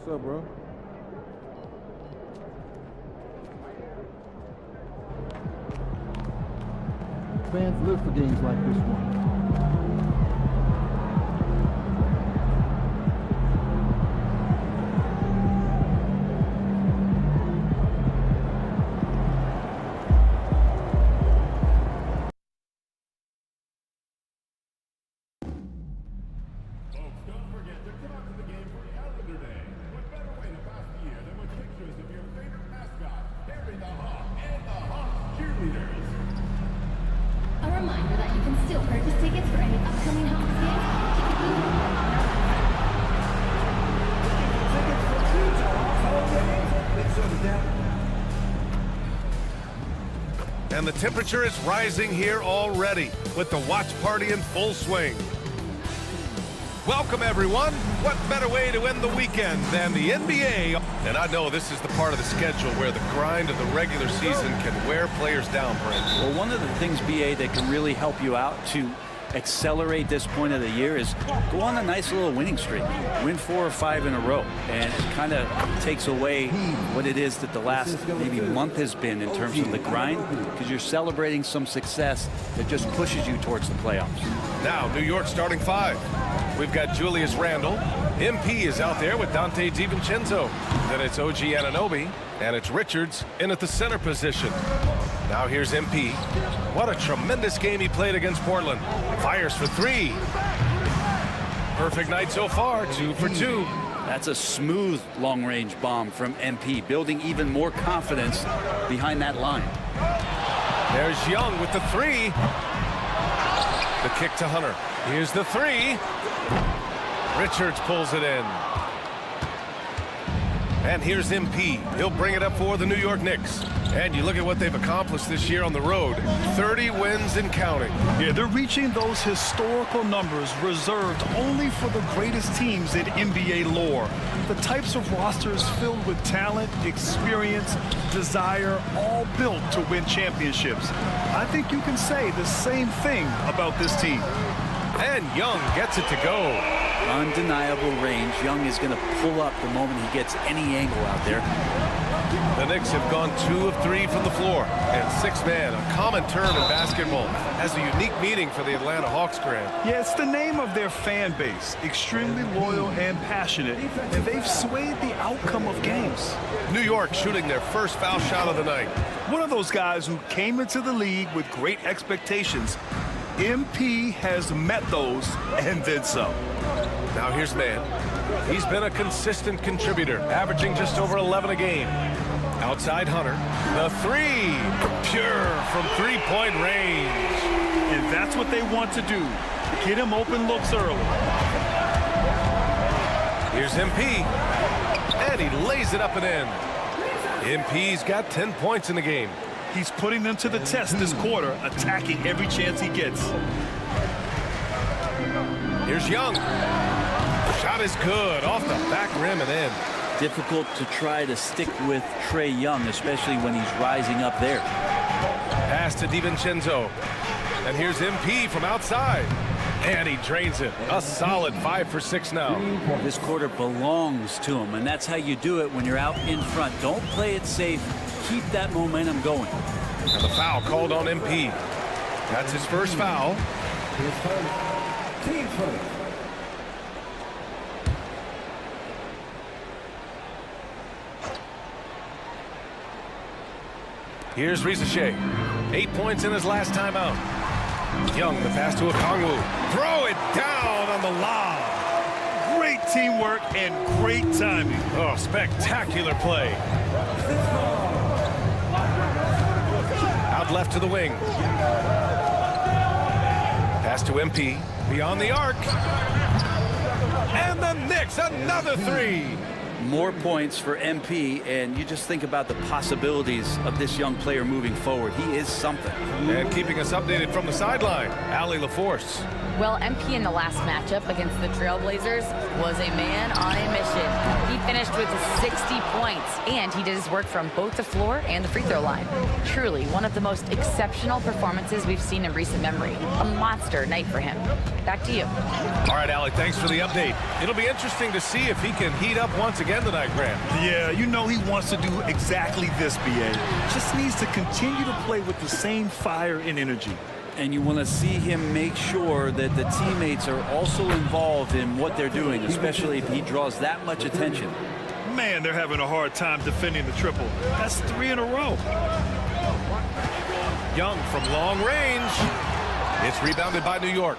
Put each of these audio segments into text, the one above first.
What's up, bro? Fans live for games like this one. A reminder that you can still purchase tickets for any upcoming Hawks And the temperature is rising here already with the watch party in full swing. Welcome, everyone. What better way to end the weekend than the NBA? And I know this is the part of the schedule where the grind of the regular season can wear players down, Brent. Well, one of the things, BA, that can really help you out to accelerate this point of the year is go on a nice little winning streak. Win 4 or 5 in a row. And it kind of takes away what it is that the last maybe month has been in terms of the grind, because you're celebrating some success that just pushes you towards the playoffs. Now, New York starting 5. We've got Julius Randle. MP is out there with Dante DiVincenzo. Then it's OG Anunoby, and it's Richards in at the center position. Now here's MP. What a tremendous game he played against Portland. Fires for 3. Perfect night so far, 2 for 2. That's a smooth long-range bomb from MP, building even more confidence behind that line. There's Young with the 3. The kick to Hunter. Here's the 3. Richards pulls it in. And here's MP. He'll bring it up for the New York Knicks. And you look at what they've accomplished this year on the road. 30 wins and counting. Yeah, they're reaching those historical numbers reserved only for the greatest teams in NBA lore. The types of rosters filled with talent, experience, desire, all built to win championships. I think you can say the same thing about this team. And Young gets it to go. Undeniable range. Young is going to pull up the moment he gets any angle out there. The Knicks have gone 2 of 3 from the floor. And 6-man, a common term in basketball, has a unique meaning for the Atlanta Hawks, Grant. Yeah, it's the name of their fan base. Extremely loyal and passionate. And they've swayed the outcome of games. New York shooting their first foul shot of the night. One of those guys who came into the league with great expectations. MP has met those and then some. Now here's Man. He's been a consistent contributor, averaging just over 11 a game. Outside Hunter. The 3. Pure from three-point range. And that's what they want to do. Get him open looks early. Here's MP. And he lays it up and in. MP's got 10 points in the game. He's putting them to the test this quarter, attacking every chance he gets. Here's Young. Shot is good, off the back rim and in. Difficult to try to stick with Trae Young, especially when he's rising up there. Pass to DiVincenzo. And here's MP from outside. And he drains it. A solid 5 for 6 now. This quarter belongs to him, and that's how you do it when you're out in front. Don't play it safe. Keep that momentum going. And the foul called on MP. That's his first foul. Team first. Here's Risache. 8 points in his last time out. Young, the pass to Okongwu. Throw it down on the lob. Great teamwork and great timing. Oh, spectacular play. Out left to the wing. Pass to MP. Beyond the arc. And the Knicks, another 3. More points for MP, and you just think about the possibilities of this young player moving forward. He is something. And keeping us updated from the sideline, Allie LaForce. Well, MP in the last matchup against the Trailblazers was a man on a mission. He finished finished with 60 points, and he did his work from both the floor and the free throw line. Truly one of the most exceptional performances we've seen in recent memory. A monster night for him. Back to you. All right, Alec, thanks for the update. It'll be interesting to see if he can heat up once again tonight, Grant. Yeah, you know he wants to do exactly this, BA. Just needs to continue to play with the same fire and energy. And you want to see him make sure that the teammates are also involved in what they're doing, especially if he draws that much attention. Man, they're having a hard time defending the triple. That's 3 in a row. Young from long range. It's rebounded by New York.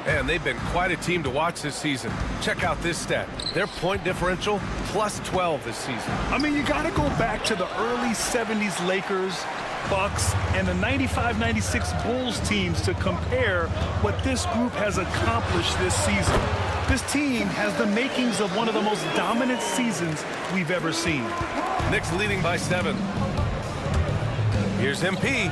And they've been quite a team to watch this season. Check out this stat. Their point differential, plus 12 this season. I mean, you got to go back to the early 70s Lakers, Bucks, and the 95-96 Bulls teams to compare what this group has accomplished this season. This team has the makings of one of the most dominant seasons we've ever seen. Knicks leading by 7. Here's MP.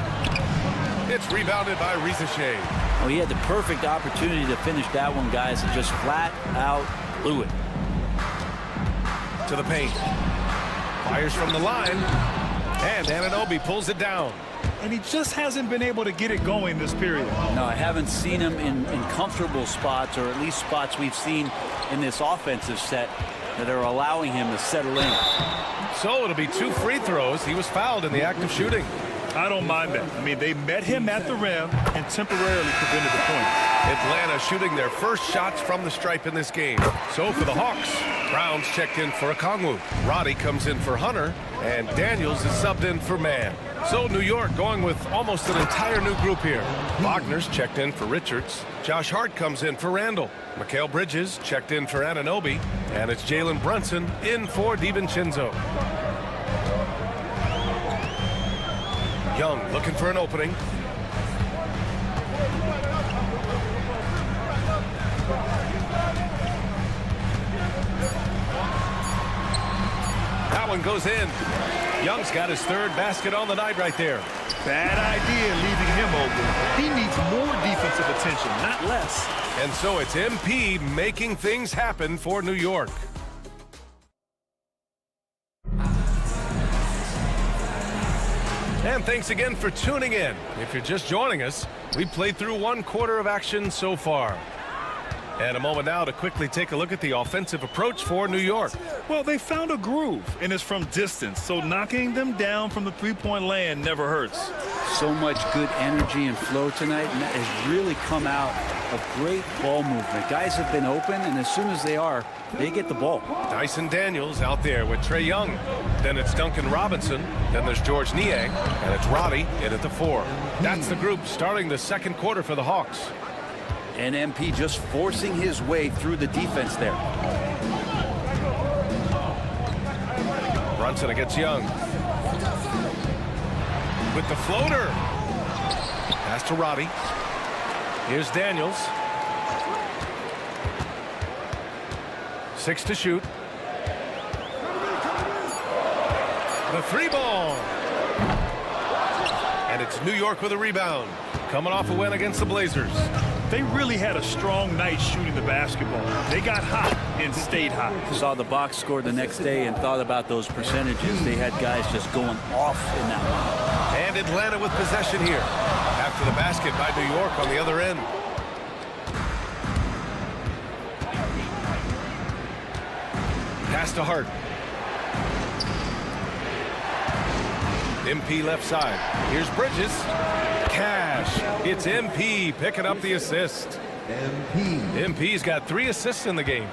It's rebounded by Risacher. Well, he had the perfect opportunity to finish that one, guys, and just flat out blew it. To the paint. Fires from the line. And Anunoby pulls it down. And he just hasn't been able to get it going this period. No, I haven't seen him in comfortable spots, or at least spots we've seen in this offensive set that are allowing him to settle in. So it'll be 2 free throws. He was fouled in the act of shooting. I don't mind that. I mean, they met him at the rim and temporarily prevented the point. Atlanta shooting their first shots from the stripe in this game. So for the Hawks, Browns checked in for Okongwu. Roddy comes in for Hunter, and Daniels is subbed in for Mann. So New York going with almost an entire new group here. Wagner's checked in for Richards. Josh Hart comes in for Randall. Mikal Bridges checked in for Anunoby. And it's Jalen Brunson in for DiVincenzo. Young looking for an opening. That one goes in. Young's got his 3rd basket on the night right there. Bad idea leaving him open. He needs more defensive attention, not less. And so it's MP making things happen for New York. And thanks again for tuning in. If you're just joining us, we played through 1 quarter of action so far. And a moment now to quickly take a look at the offensive approach for New York. Well, they found a groove, and it's from distance, so knocking them down from the three-point land never hurts. So much good energy and flow tonight, and that has really come out of great ball movement. Guys have been open, and as soon as they are, they get the ball. Dyson Daniels out there with Trae Young. Then it's Duncan Robinson. Then there's Georges Niang, and it's Roddy in at the 4. That's the group starting the 2nd quarter for the Hawks. And MP just forcing his way through the defense there. Brunson against Young. With the floater. Pass to Roddy. Here's Daniels. 6 to shoot. The 3 ball. And it's New York with a rebound. Coming off a win against the Blazers. They really had a strong night shooting the basketball. They got hot and stayed hot. Saw the box score the next day and thought about those percentages. They had guys just going off in that one. And Atlanta with possession here. After the basket by New York on the other end. Pass to Hart. MP left side. Here's Bridges. Cash. It's MP picking up the assist. MP's got 3 assists in the game.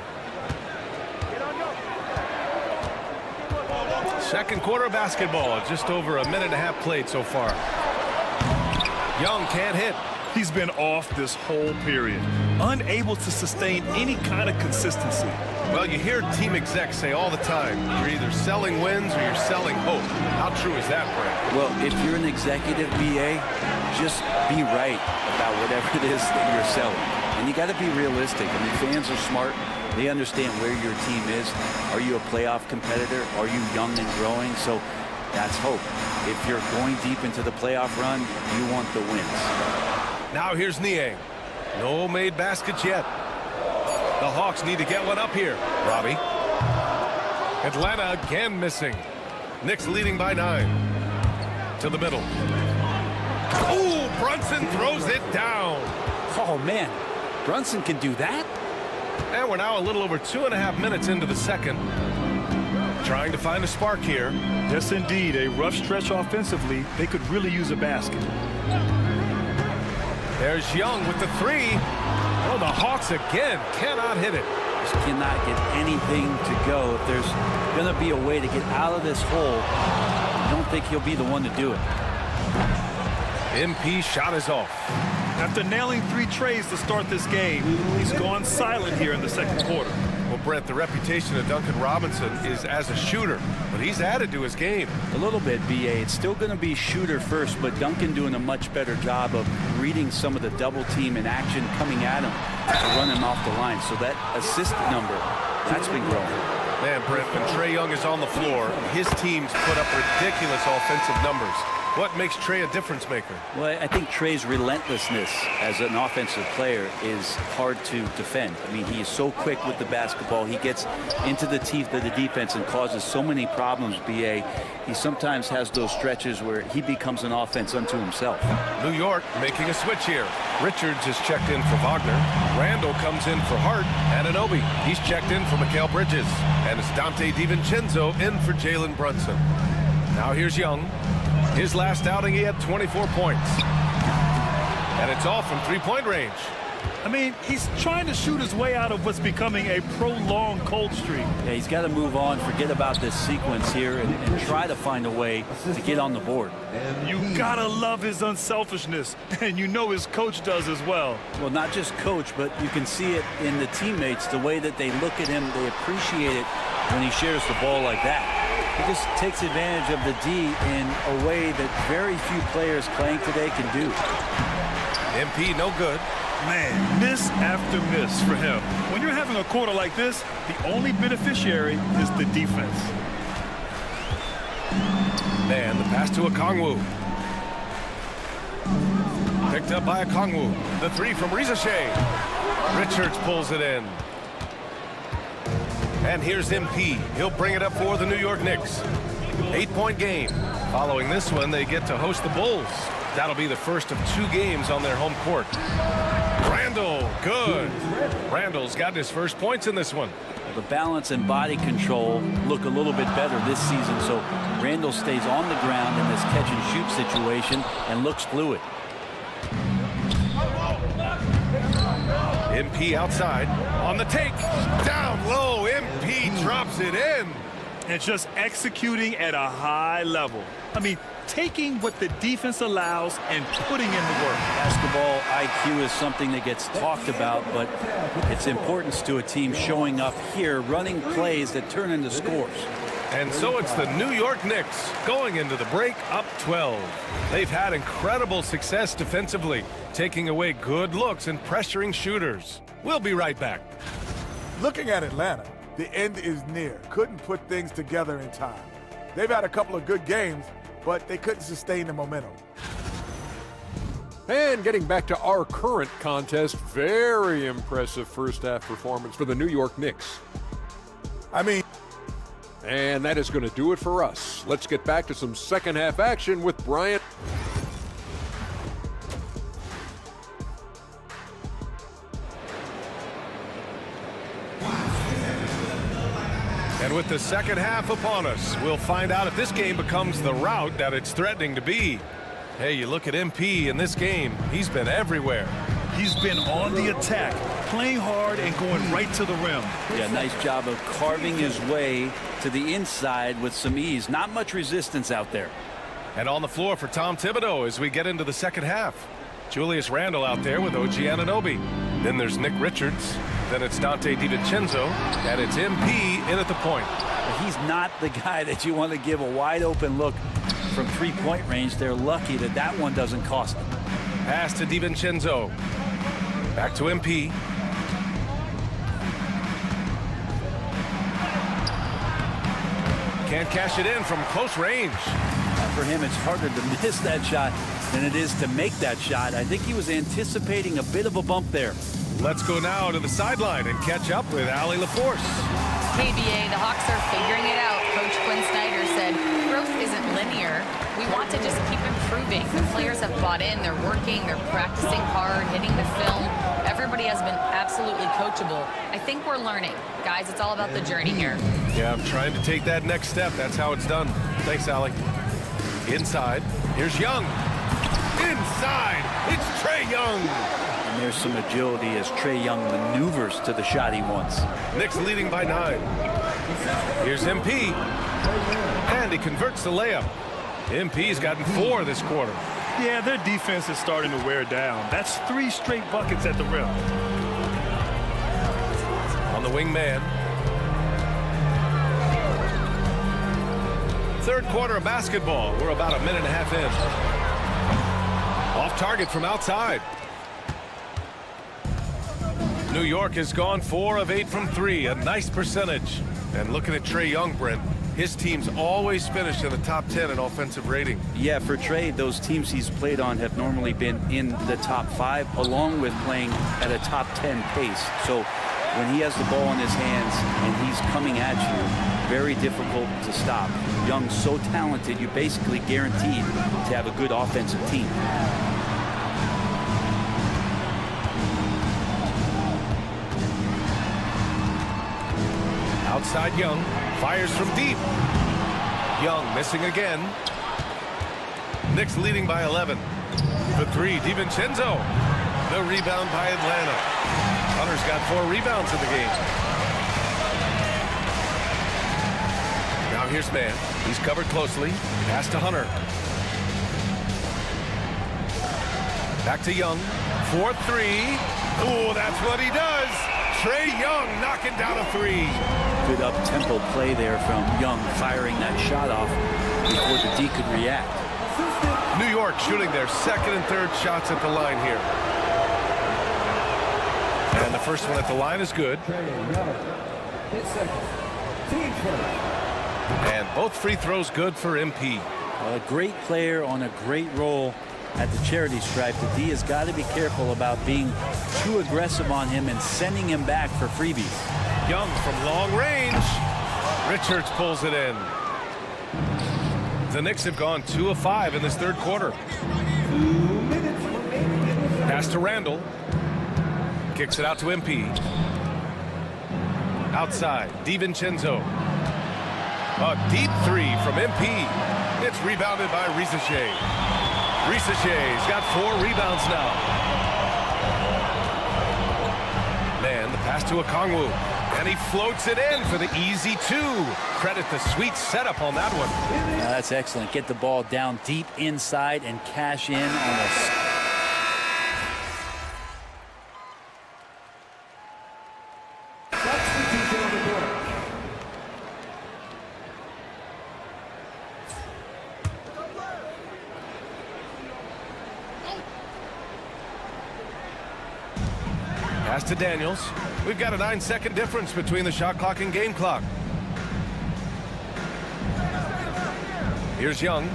2nd quarter of basketball. Just over a minute and a half played so far. Young can't hit. He's been off this whole period, unable to sustain any kind of consistency. Well, you hear team execs say all the time, you're either selling wins or you're selling hope. How true is that, Brent? Well, if you're an executive BA, just be right about whatever it is that you're selling. And you got to be realistic. I mean, fans are smart. They understand where your team is. Are you a playoff competitor? Are you young and growing? So that's hope. If you're going deep into the playoff run, you want the wins. Now here's Niang. No made baskets yet. The Hawks need to get one up here. Robbie. Atlanta again missing. Knicks leading by 9. To the middle. Ooh, Brunson throws it down. Oh, man. Brunson can do that? And we're now a little over 2.5 minutes into the second. Trying to find a spark here. Yes, indeed. A rough stretch offensively. They could really use a basket. There's Young with the 3. Oh, the Hawks again cannot hit it. Just cannot get anything to go. If there's going to be a way to get out of this hole, I don't think he'll be the one to do it. MP shot is off. After nailing 3 trays to start this game, he's gone silent here in the second quarter. Well, Brett, the reputation of Duncan Robinson is as a shooter, but he's added to his game. A little bit, BA. It's still going to be shooter first, but Duncan doing a much better job of reading some of the double team in action coming at him to run him off the line. So that assist number, that's been growing. Man, Brett, when Trae Young is on the floor, his teams put up ridiculous offensive numbers. What makes Trae a difference maker? Well, I think Trae's relentlessness as an offensive player is hard to defend. I mean, he is so quick with the basketball. He gets into the teeth of the defense and causes so many problems, BA. He sometimes has those stretches where he becomes an offense unto himself. New York making a switch here. Richards is checked in for Wagner. Randall comes in for Hart. Anunoby, he's checked in for Mikal Bridges. And it's Dante DiVincenzo in for Jalen Brunson. Now here's Young. His last outing, he had 24 points. And it's all from three-point range. I mean, he's trying to shoot his way out of what's becoming a prolonged cold streak. Yeah, he's got to move on, forget about this sequence here, and try to find a way to get on the board. You gotta love his unselfishness, and you know his coach does as well. Well, not just coach, but you can see it in the teammates, the way that they look at him, they appreciate it when he shares the ball like that. He just takes advantage of the D in a way that very few players playing today can do. MP no good. Man, miss after miss for him. When you're having a quarter like this, the only beneficiary is the defense. Man, the pass to Okongwu. Picked up by Okongwu. The 3 from Reza Shea. Richards pulls it in. And here's MP. He'll bring it up for the New York Knicks. 8-point game. Following this one, they get to host the Bulls. That'll be the first of 2 games on their home court. Randall, good. Randall's gotten his first points in this one. The balance and body control look a little bit better this season, so Randall stays on the ground in this catch-and-shoot situation and looks fluid. MP outside on the take. Down low. MP drops it in. And just executing at a high level. I mean, taking what the defense allows and putting in the work. Basketball IQ is something that gets talked about, but its importance to a team showing up here, running plays that turn into scores. And so it's the New York Knicks going into the break up 12. They've had incredible success defensively, taking away good looks and pressuring shooters. We'll be right back. Looking at Atlanta, the end is near. Couldn't put things together in time. They've had a couple of good games, but they couldn't sustain the momentum. And getting back to our current contest, very impressive first half performance for the New York Knicks. And that is going to do it for us. Let's get back to some second half action with Bryant. And with the second half upon us, we'll find out if this game becomes the rout that it's threatening to be. Hey, you look at MP in this game, he's been everywhere. He's been on the attack, playing hard and going right to the rim. Yeah, nice job of carving his way to the inside with some ease. Not much resistance out there. And on the floor for Tom Thibodeau as we get into the second half. Julius Randle out there with OG Anunoby. Then there's Nick Richards. Then it's Dante DiVincenzo. And it's MP in at the point. But he's not the guy that you want to give a wide open look from three-point range. They're lucky that that one doesn't cost them. Pass to DiVincenzo. Back to MP. Can't cash it in from close range. For him, it's harder to miss that shot than it is to make that shot. I think he was anticipating a bit of a bump there. Let's go now to the sideline and catch up with Allie LaForce. KBA, the Hawks are figuring it out moving. The players have bought in. They're working. They're practicing hard, hitting the film. Everybody has been absolutely coachable. I think we're learning. Guys, it's all about the journey here. Yeah, I'm trying to take that next step. That's how it's done. Thanks, Allie. Inside. Here's Young. Inside. It's Trae Young. And there's some agility as Trae Young maneuvers to the shot he wants. Knicks leading by 9. Here's MP. And he converts the layup. MP's gotten 4 this quarter. Yeah, their defense is starting to wear down. That's 3 straight buckets at the rim. On the wing man. Third quarter of basketball. We're about a minute and a half in. Off target from outside. New York has gone 4 of 8 from 3. A nice percentage. And looking at Trae Young, Brent, his team's always finished in the top 10 in offensive rating. Yeah, for Trae, those teams he's played on have normally been in the top 5, along with playing at a top 10 pace. So when he has the ball in his hands and he's coming at you, very difficult to stop. Young's so talented, you're basically guaranteed to have a good offensive team. Outside Young, fires from deep. Young missing again. Knicks leading by 11. The 3, DiVincenzo. The rebound by Atlanta. Hunter's got 4 rebounds in the game. Now here's Mann. He's covered closely. Pass to Hunter. Back to Young. 4-3. Oh, that's what he does. Trae Young knocking down a 3. Good up-tempo play there from Young, firing that shot off before the D could react. New York shooting their second and third shots at the line here. And the first one at the line is good. And both free throws good for MP. A great player on a great role at the charity stripe. The D has got to be careful about being too aggressive on him and sending him back for freebies. Young from long range. Richards pulls it in. The Knicks have gone 2 of 5 in this third quarter. Pass to Randall. Kicks it out to MP. Outside, DiVincenzo. A deep 3 from MP. It's rebounded by Risacher. Risacher's got 4 rebounds now. Man, the pass to Okongwu. And he floats it in for the easy 2. Credit the sweet setup on that one. That's excellent. Get the ball down deep inside and cash in on a... Pass to Daniels. We've got a 9-second difference between the shot clock and game clock. Here's Young.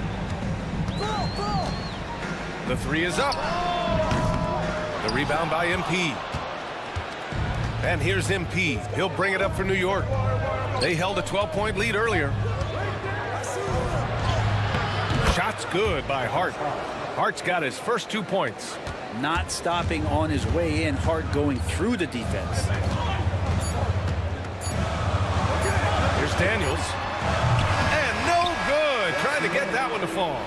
The 3 is up. The rebound by MP. And here's MP. He'll bring it up for New York. They held a 12-point lead earlier. Shot's good by Hart. Hart's got his first 2 points. Not stopping on his way in. Hart going through the defense. Here's Daniels. And no good. Trying to get that one to fall.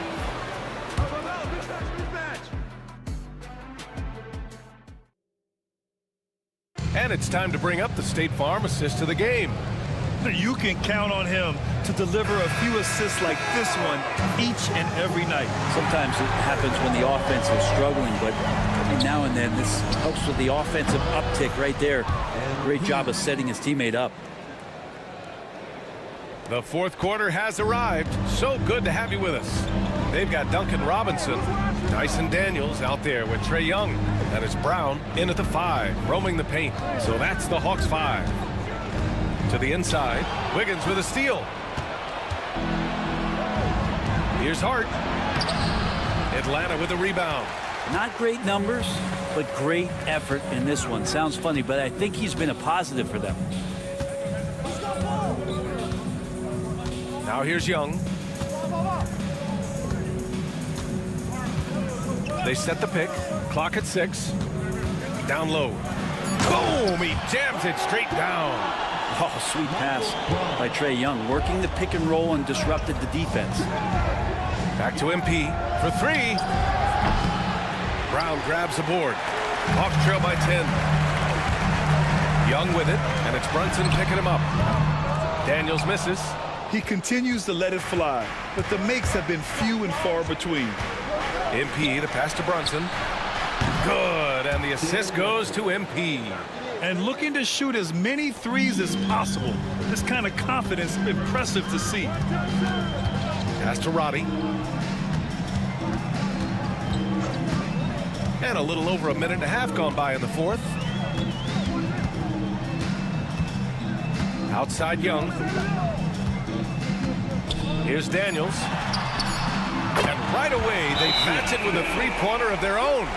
And it's time to bring up the State Farm assist to the game. You can count on him to deliver a few assists like this one each and every night. Sometimes it happens when the offense is struggling, but every now and then this helps with the offensive uptick right there. Great job of setting his teammate up. The fourth quarter has arrived. So good to have you with us. They've got Duncan Robinson, Dyson Daniels out there with Trae Young. That is Brown in at the 5, roaming the paint. So that's the Hawks 5. To the inside, Wiggins with a steal. Here's Hart. Atlanta with a rebound. Not great numbers, but great effort in this one. Sounds funny, but I think he's been a positive for them. Now here's Young. They set the pick. Clock at 6. Down low. Boom! He jams it straight down. Oh, sweet pass by Trae Young, working the pick and roll and disrupted the defense. Back to MP for 3. Brown grabs the board. Hawks trail by 10. Young with it, and it's Brunson picking him up. Daniels misses. He continues to let it fly, but the makes have been few and far between. MP, the pass to Brunson. Good, and the assist goes to MP. And looking to shoot as many threes as possible. This kind of confidence is impressive to see. Pass to Roddy. And a little over a minute and a half gone by in the fourth. Outside Young. Here's Daniels. And right away, they match it with a three-pointer of their own.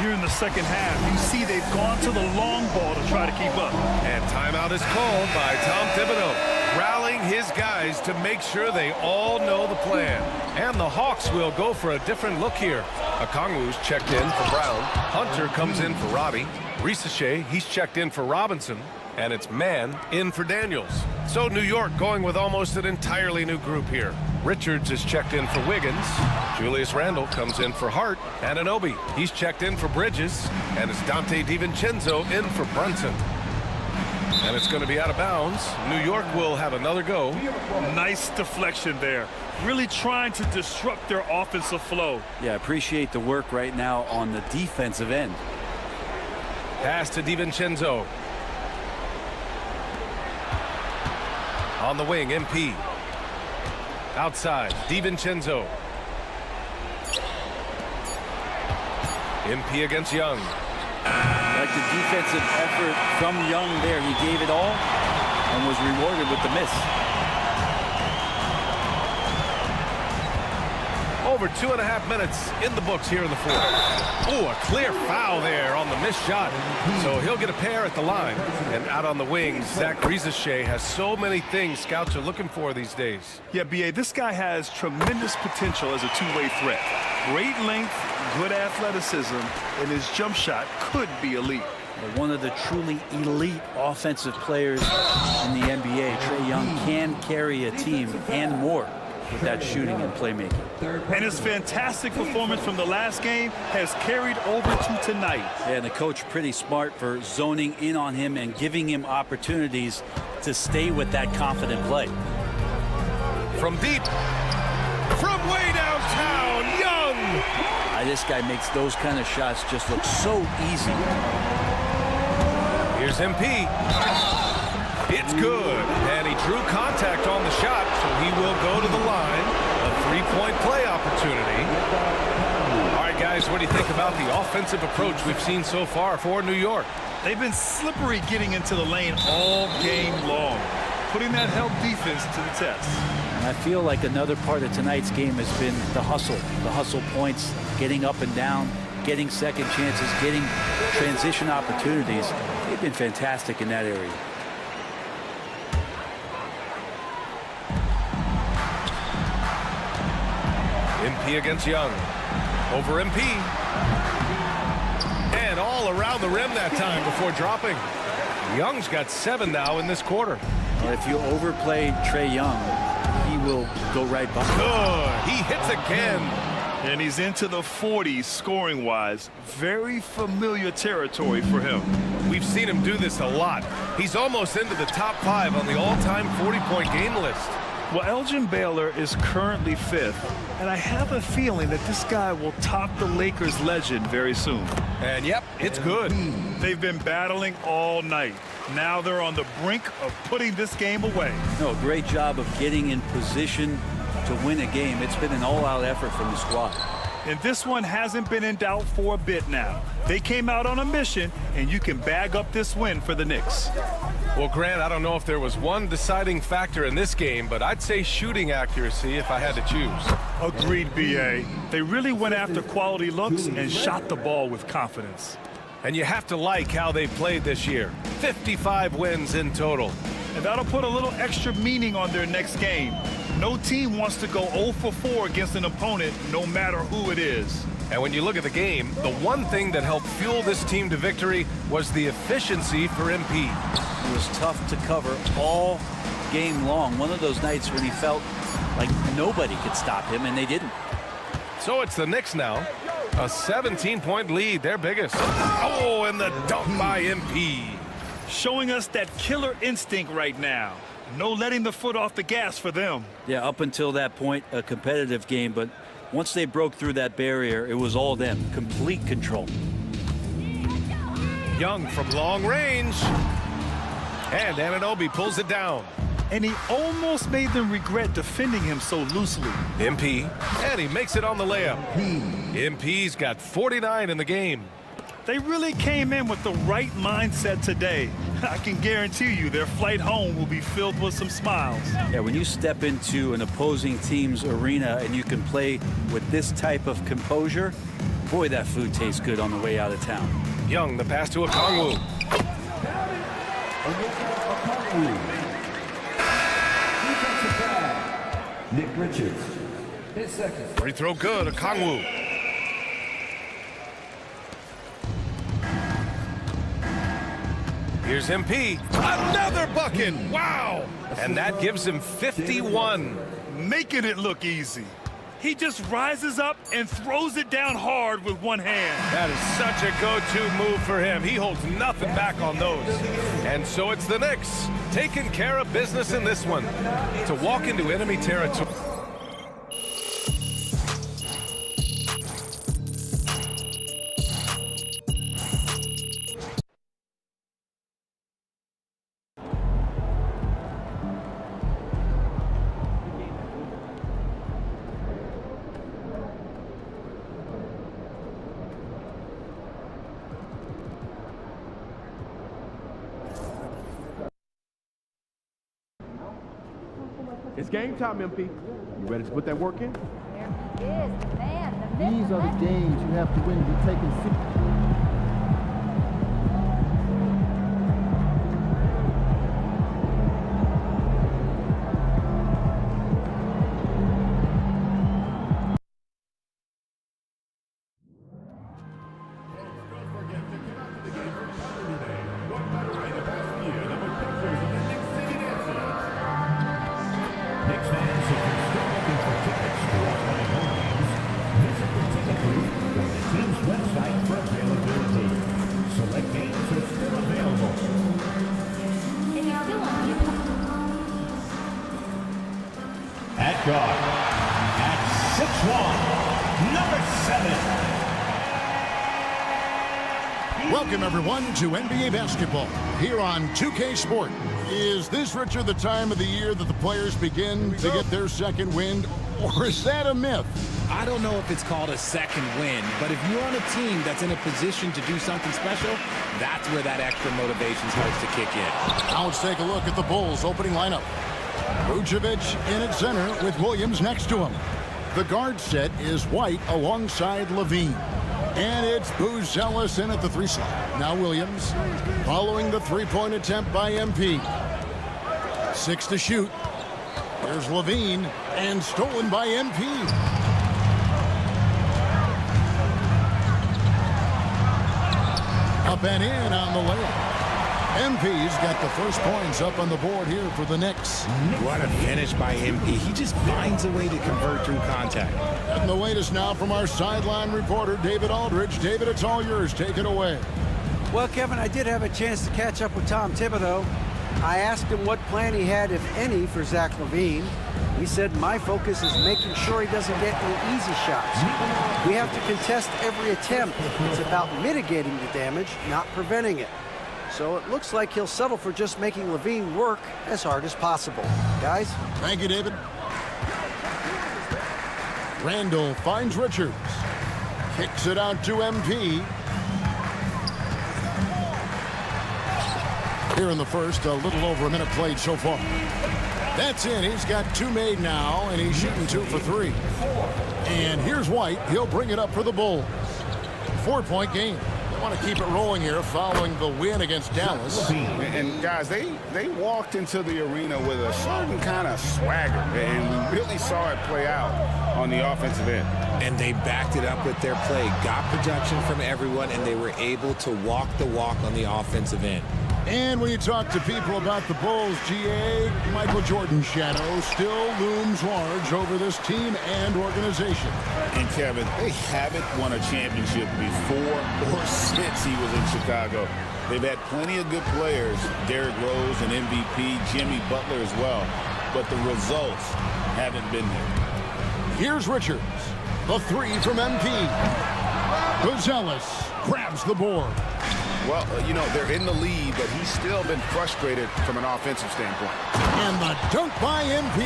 Here in the second half, you see they've gone to the long ball to try to keep up. And timeout is called by Tom Thibodeau, rallying his guys to make sure they all know the plan. And the Hawks will go for a different look here. Okongwu's checked in for Brown. Hunter comes in for Roddy. Risache, he's checked in for Robinson. And it's Mann in for Daniels. So New York going with almost an entirely new group here. Richards is checked in for Wiggins. Julius Randle comes in for Hart. And Anunoby, he's checked in for Bridges. And it's Donte DiVincenzo in for Brunson. And it's going to be out of bounds. New York will have another go. Nice deflection there. Really trying to disrupt their offensive flow. Yeah, appreciate the work right now on the defensive end. Pass to DiVincenzo. On the wing, MP. Outside, DiVincenzo. MP against Young. Like the defensive effort from Young there. He gave it all and was rewarded with the miss. Over 2.5 minutes in the books here in the fourth. Oh, a clear foul there on the missed shot. So he'll get a pair at the line. And out on the wing, Zach Risache has so many things scouts are looking for these days. Yeah, B.A., this guy has tremendous potential as a two-way threat. Great length, good athleticism, and his jump shot could be elite. One of the truly elite offensive players in the NBA, Trae Young, can carry a team and more with that shooting and playmaking. And his fantastic performance from the last game has carried over to tonight. Yeah, and the coach pretty smart for zoning in on him and giving him opportunities to stay with that confident play. From deep, from way downtown, Young! This guy makes those kind of shots just look so easy. Here's MP. It's good, and he drew contact on the shot, so he will go to the line. A three-point play opportunity. All right, guys, what do you think about the offensive approach we've seen so far for New York? They've been slippery getting into the lane all game long, putting that help defense to the test. And I feel like another part of tonight's game has been the hustle points, getting up and down, getting second chances, getting transition opportunities. They've been fantastic in that area. MP against Young. Over MP. And all around the rim that time before dropping. Young's got 7 now in this quarter. Well, if you overplay Trae Young, he will go right by. Good. He hits again. And he's into the 40s scoring-wise. Very familiar territory for him. We've seen him do this a lot. He's almost into the top 5 on the all-time 40-point game list. Well, Elgin Baylor is currently 5th, and I have a feeling that this guy will top the Lakers legend very soon. And yep, it's good. They've been battling all night. Now they're on the brink of putting this game away. No, great job of getting in position to win a game. It's been an all-out effort from the squad. And this one hasn't been in doubt for a bit now. They came out on a mission, and you can bag up this win for the Knicks. Well, Grant, I don't know if there was one deciding factor in this game, but I'd say shooting accuracy if I had to choose. Agreed, B.A. They really went after quality looks and shot the ball with confidence. And you have to like how they played this year. 55 wins in total. And that'll put a little extra meaning on their next game. No team wants to go 0 for 4 against an opponent, no matter who it is. And when you look at the game, the one thing that helped fuel this team to victory was the efficiency for MP. It was tough to cover all game long. One of those nights when he felt like nobody could stop him, and they didn't. So it's the Knicks now. A 17-point lead, their biggest. Oh, and the dunk by MP. Showing us that killer instinct right now. No letting the foot off the gas for them. Yeah, up until that point, a competitive game, but once they broke through that barrier, it was all them. Complete control. Young from long range. And Anunoby pulls it down. And he almost made them regret defending him so loosely. MP, and he makes it on the layup. MP's got 49 in the game. They really came in with the right mindset today. I can guarantee you their flight home will be filled with some smiles. Yeah, when you step into an opposing team's arena and you can play with this type of composure, boy, that food tastes good on the way out of town. Young, the pass to Okongwu. Nick Richards. 10 seconds. Free throw good, Okongwu. Here's MP. Another bucket. Wow. And that gives him 51. Making it look easy. He just rises up and throws it down hard with one hand. That is such a go-to move for him. He holds nothing back on those. And so it's the Knicks taking care of business in this one to walk into enemy territory. It's game time, MP. You ready to put that work in? There he is, the man, the myth, These the are the legend. games you have to win to be taken seriously. And he's still on you. At guard, at 6'1", number 7. Welcome, everyone, to NBA basketball here on 2K Sport. Is this, Richard, the time of the year that the players begin to get their second wind, or is that a myth? I don't know if it's called a second win, but if you're on a team that's in a position to do something special, that's where that extra motivation starts to kick in. Now let's take a look at the Bulls' opening lineup. Vucevic in at center with Williams next to him. The guard set is White alongside Levine. And it's Buzelis in at the 3 slot. Now Williams following the three-point attempt by MP. 6 to shoot. There's Levine and stolen by MP. Up and in on the layup. MP's got the first points up on the board here for the Knicks. What a finish by MP. He just finds a way to convert through contact. And the latest now from our sideline reporter, David Aldridge. David, it's all yours. Take it away. Well, Kevin, I did have a chance to catch up with Tom Thibodeau. I asked him what plan he had, if any, for Zach LaVine. He said, my focus is making sure he doesn't get any easy shots. We have to contest every attempt. It's about mitigating the damage, not preventing it. So it looks like he'll settle for just making LaVine work as hard as possible. Guys? Thank you, David. Randall finds Richards. Kicks it out to MP. Here in the first, a little over a minute played so far. That's in. He's got 2 made now, and he's shooting 2 for 3. And here's White. He'll bring it up for the Bulls. 4-point game. want to keep it rolling here following the win against Dallas. And guys, they walked into the arena with a certain kind of swagger, and we really saw it play out on the offensive end. And they backed it up with their play, got production from everyone, and they were able to walk the walk on the offensive end. And when you talk to people about the Bulls, GA, Michael Jordan's shadow still looms large over this team and organization. And Kevin, they haven't won a championship before or since he was in Chicago. They've had plenty of good players, Derrick Rose and MVP, Jimmy Butler as well, but the results haven't been there. Here's Richards, the three from MP. Buzelis grabs the board. Well, you know, they're in the lead, but he's still been frustrated from an offensive standpoint. And the dunk by MP.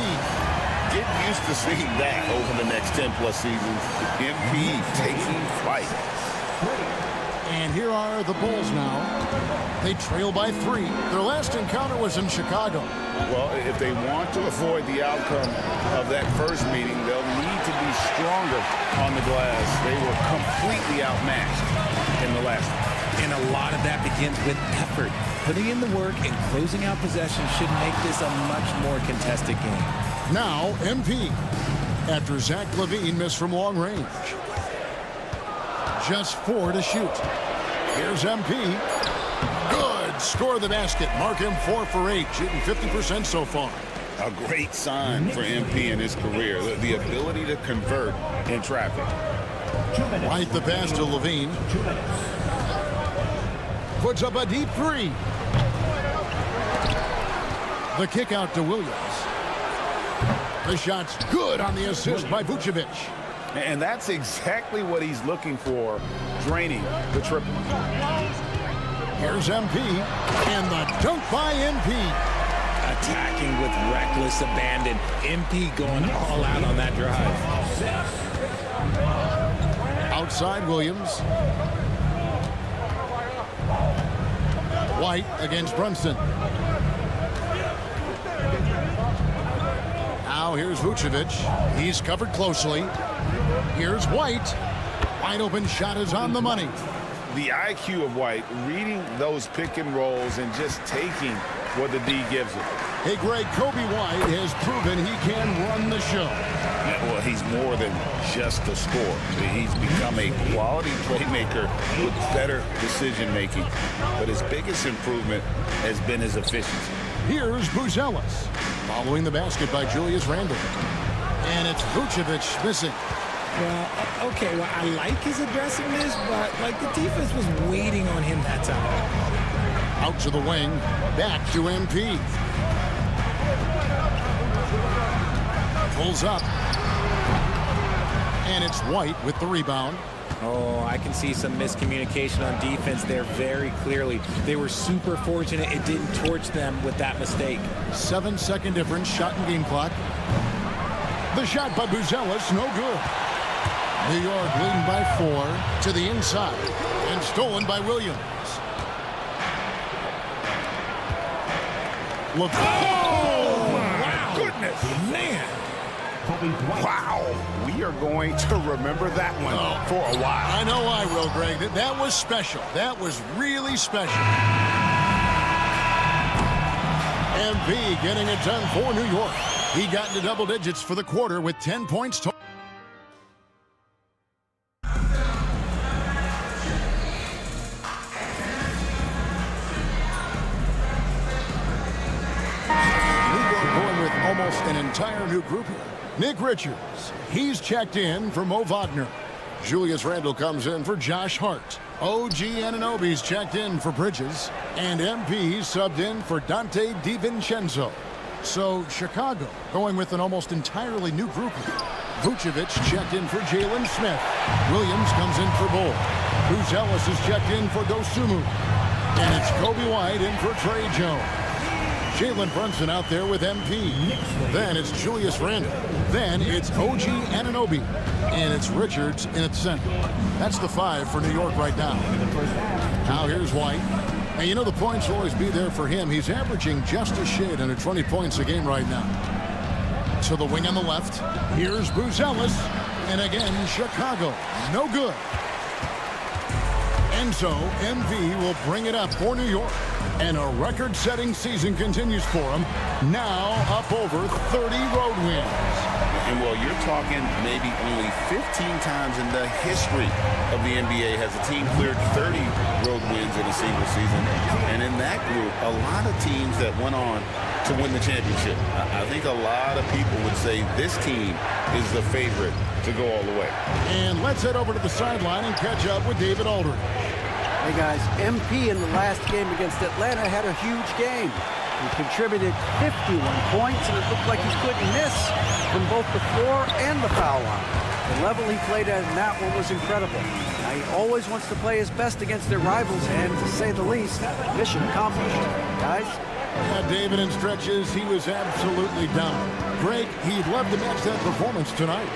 Get used to seeing that over the next 10-plus seasons. MP taking flight. And here are the Bulls now. They trail by 3. Their last encounter was in Chicago. Well, if they want to avoid the outcome of that first meeting, they'll need to be stronger on the glass. They were completely outmatched in the last one. And a lot of that begins with effort. Putting in the work and closing out possessions should make this a much more contested game. Now, MP. After Zach LaVine missed from long range. Just 4 to shoot. Here's MP. Good. Score the basket. Mark him 4 for 8. Shooting 50% so far. A great sign for MP in his career. The ability to convert in traffic. White the pass to LaVine. Puts up a deep 3. The kick out to Williams. The shot's good on the assist by Vucevic. And that's exactly what he's looking for, draining the triple. Here's MP. And the dunk by MP. Attacking with reckless abandon. MP going all out on that drive. Outside Williams. White against Brunson. Now here's Vucevic. He's covered closely. Here's White. Wide open shot is on the money. The IQ of White, reading those pick and rolls and just taking what the D gives him. Hey, Greg, Kobe White has proven he can run the show. Yeah, well, he's more than just a scorer. He's become a quality playmaker with better decision-making. But his biggest improvement has been his efficiency. Here's Buzelis, following the basket by Julius Randle. And it's Vucevic missing. Well, okay, well, I like his aggressiveness, but, like, the defense was waiting on him that time. Out to the wing, back to MP. Pulls up. And it's White with the rebound. Oh, I can see some miscommunication on defense there very clearly. They were super fortunate it didn't torch them with that mistake. 7-second difference, shot and game clock. The shot by Buzelis, no good. New York leading by 4 to the inside. And stolen by Williams. Look. Oh, my goodness. Man. Wow. We are going to remember that one for a while. I know I will, Greg. That was special. That was really special. MP getting it done for New York. He got into double digits for the quarter with 10 points total. Almost an entire new group here. Nick Richards, he's checked in for Mo Wagner. Julius Randle comes in for Josh Hart. OG Anunoby's checked in for Bridges. And MP subbed in for Dante DiVincenzo. So Chicago going with an almost entirely new group here. Vucevic checked in for Jalen Smith. Williams comes in for Bull. Buzelis is checked in for Dosunmu. And it's Kobe White in for Trey Jones. Jalen Brunson out there with MP. Then it's Julius Randle. Then it's OG Anunoby. And it's Richards in its center. That's the 5 for New York right now. Now here's White. And you know the points will always be there for him. He's averaging just a shade under 20 points a game right now. To the wing on the left. Here's Buzelis. And again, Chicago. No good. And so MP will bring it up for New York. And a record-setting season continues for him. Now up over 30 road wins. And, well, you're talking maybe only 15 times in the history of the NBA has a team cleared 30 road wins in a single season. And in that group, a lot of teams that went on to win the championship. I think a lot of people would say this team is the favorite to go all the way. And let's head over to the sideline and catch up with David Aldridge. Hey, guys, MP in the last game against Atlanta had a huge game. He contributed 51 points, and it looked like he couldn't miss from both the floor and the foul line. The level he played at in that one was incredible. Now, he always wants to play his best against their rivals, and to say the least, mission accomplished. Guys? Yeah, David, in stretches, he was absolutely dominant. Greg, he'd love to match that performance tonight.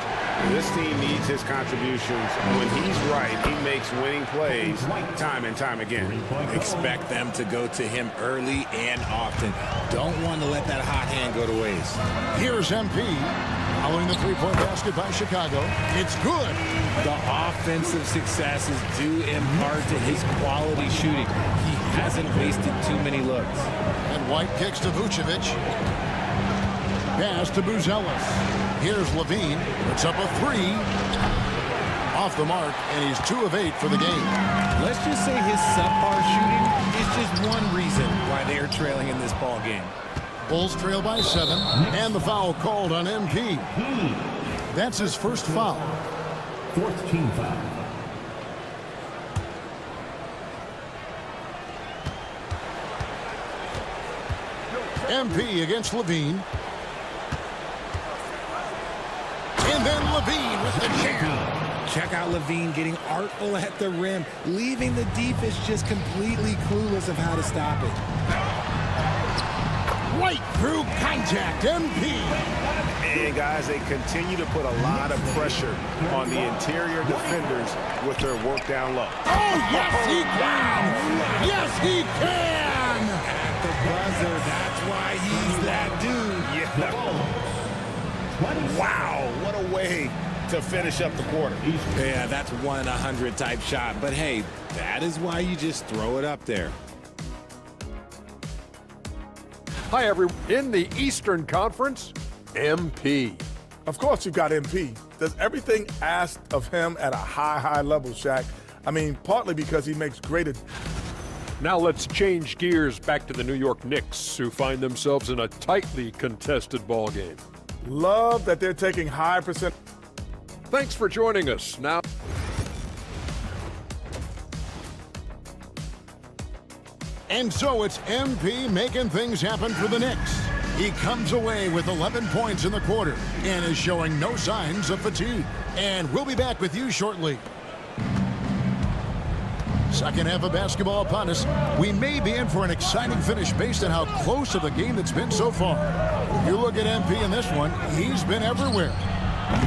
This team needs his contributions. When he's right, he makes winning plays time and time again. Expect them to go to him early and often. Don't want to let that hot hand go to waste. Here's MP. Following the three-point basket by Chicago. It's good. The offensive success is due in part to his quality shooting. He hasn't wasted too many looks. And White kicks to Vucevic. Pass to Buzelis. Here's Levine. It's up a three. Off the mark, and he's 2 of 8 for the game. Let's just say his subpar shooting is just one reason why they are trailing in this ball game. Bulls trail by 7, and the foul called on MP. That's his first foul. Fourth team foul. MP against Levine. And then Levine with the jam. Check out Levine getting artful at the rim, leaving the defense just completely clueless of how to stop it. Right through contact, MP. And, guys, they continue to put a lot of pressure on the interior defenders with their work down low. Oh, yes, he can. Yes, he can. At the buzzer, that's why he's that dude. Yeah. Wow, what a way to finish up the quarter. Yeah, that's 1 in 100 type shot. But, hey, that is why you just throw it up there. Hi, everyone. In the Eastern Conference, MP. Of course you've got MP. Does everything asked of him at a high level, Shaq. I mean, partly because he makes great... Now let's change gears back to the New York Knicks, who find themselves in a tightly contested ball game. Love that they're taking high percent... Thanks for joining us. Now... And so it's MP making things happen for the Knicks. He comes away with 11 points in the quarter and is showing no signs of fatigue. And we'll be back with you shortly. Second half of basketball upon us. We may be in for an exciting finish based on how close of a game it's been so far. You look at MP in this one, he's been everywhere.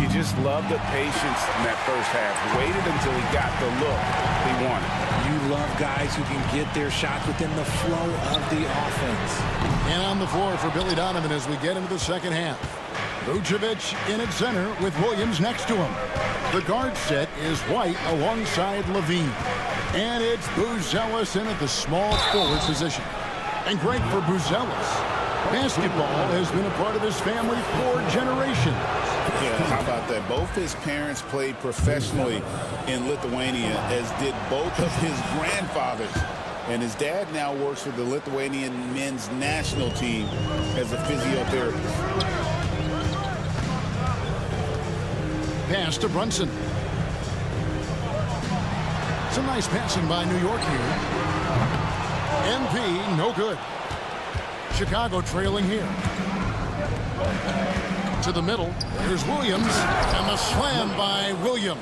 You just love the patience in that first half. Waited until he got the look he wanted. You love guys who can get their shots within the flow of the offense. And on the floor for Billy Donovan as we get into the second half. Vucevic in at center with Williams next to him. The guard set is White alongside Levine. And it's Buzelis in at the small forward position. And great for Buzelis. Basketball has been a part of his family for generations. Yeah, how about that? Both his parents played professionally in Lithuania, as did both of his grandfathers. And his dad now works for the Lithuanian men's national team as a physiotherapist. Pass to Brunson. Some nice passing by New York here. MP, no good. Chicago trailing here. To the middle. Here's Williams. And the slam by Williams.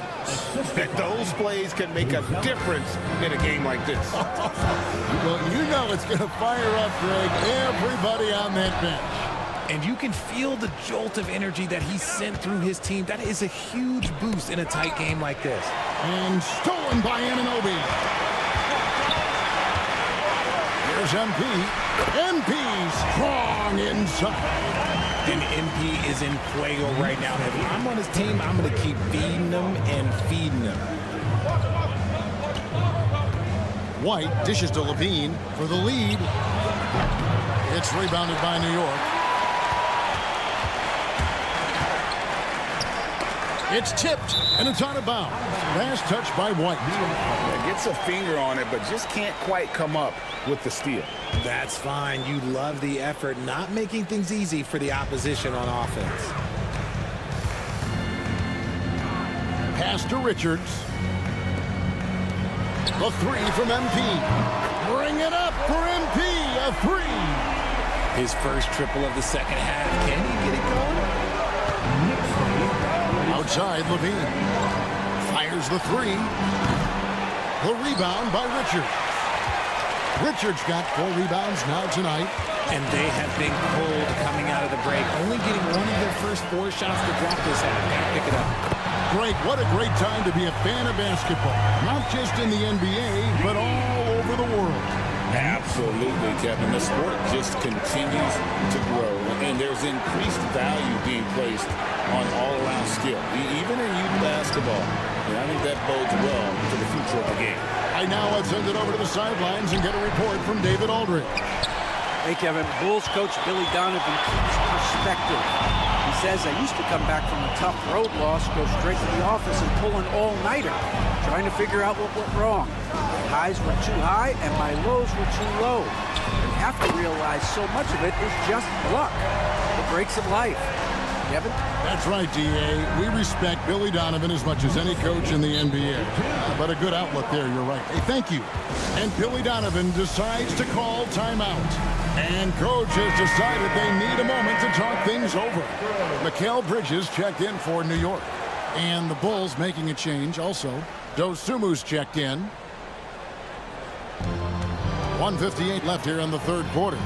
Those plays can make a difference in a game like this. Well, you know it's going to fire up, Greg, everybody on that bench. And you can feel the jolt of energy that he sent through his team. That is a huge boost in a tight game like this. And stolen by Anunoby. Here's MP. MP strong inside. And MP is in fuego right now. If I'm on his team, I'm going to keep feeding him and feeding him. White dishes to Levine for the lead. It's rebounded by New York. It's tipped, and it's out of bounds. Last touch by White. Gets a finger on it, but just can't quite come up with the steal. That's fine. You love the effort, not making things easy for the opposition on offense. Pass to Richards. The three from MP. Bring it up for MP. A three. His first triple of the second half. Can he get it going? Outside, Levine. Fires the three. The rebound by Richards. Richards got 4 rebounds now tonight. And they have been cold coming out of the break. Only getting one of their first 4 shots to drop this half. Can't pick it up. Greg, what a great time to be a fan of basketball. Not just in the NBA, but all over the world. Absolutely, Kevin. The sport just continues to grow, and there's increased value being placed on all-around skill, even in youth basketball. And I think that bodes well for the future of the game. Right now, let's send it over to the sidelines and get a report from David Aldridge. Hey, Kevin. Bulls coach Billy Donovan keeps perspective. He says, I used to come back from a tough road loss, go straight to the office and pull an all-nighter, trying to figure out what went wrong. My highs were too high and my lows were too low. You have to realize so much of it is just luck. The breaks of life. Kevin? That's right, D.A. We respect Billy Donovan as much as any coach in the NBA. But a good outlook there, you're right. Hey, thank you. And Billy Donovan decides to call timeout. And coach has decided they need a moment to talk things over. Mikal Bridges checked in for New York. And the Bulls making a change also. Dosumu's checked in. 1:58 left here in the third quarter.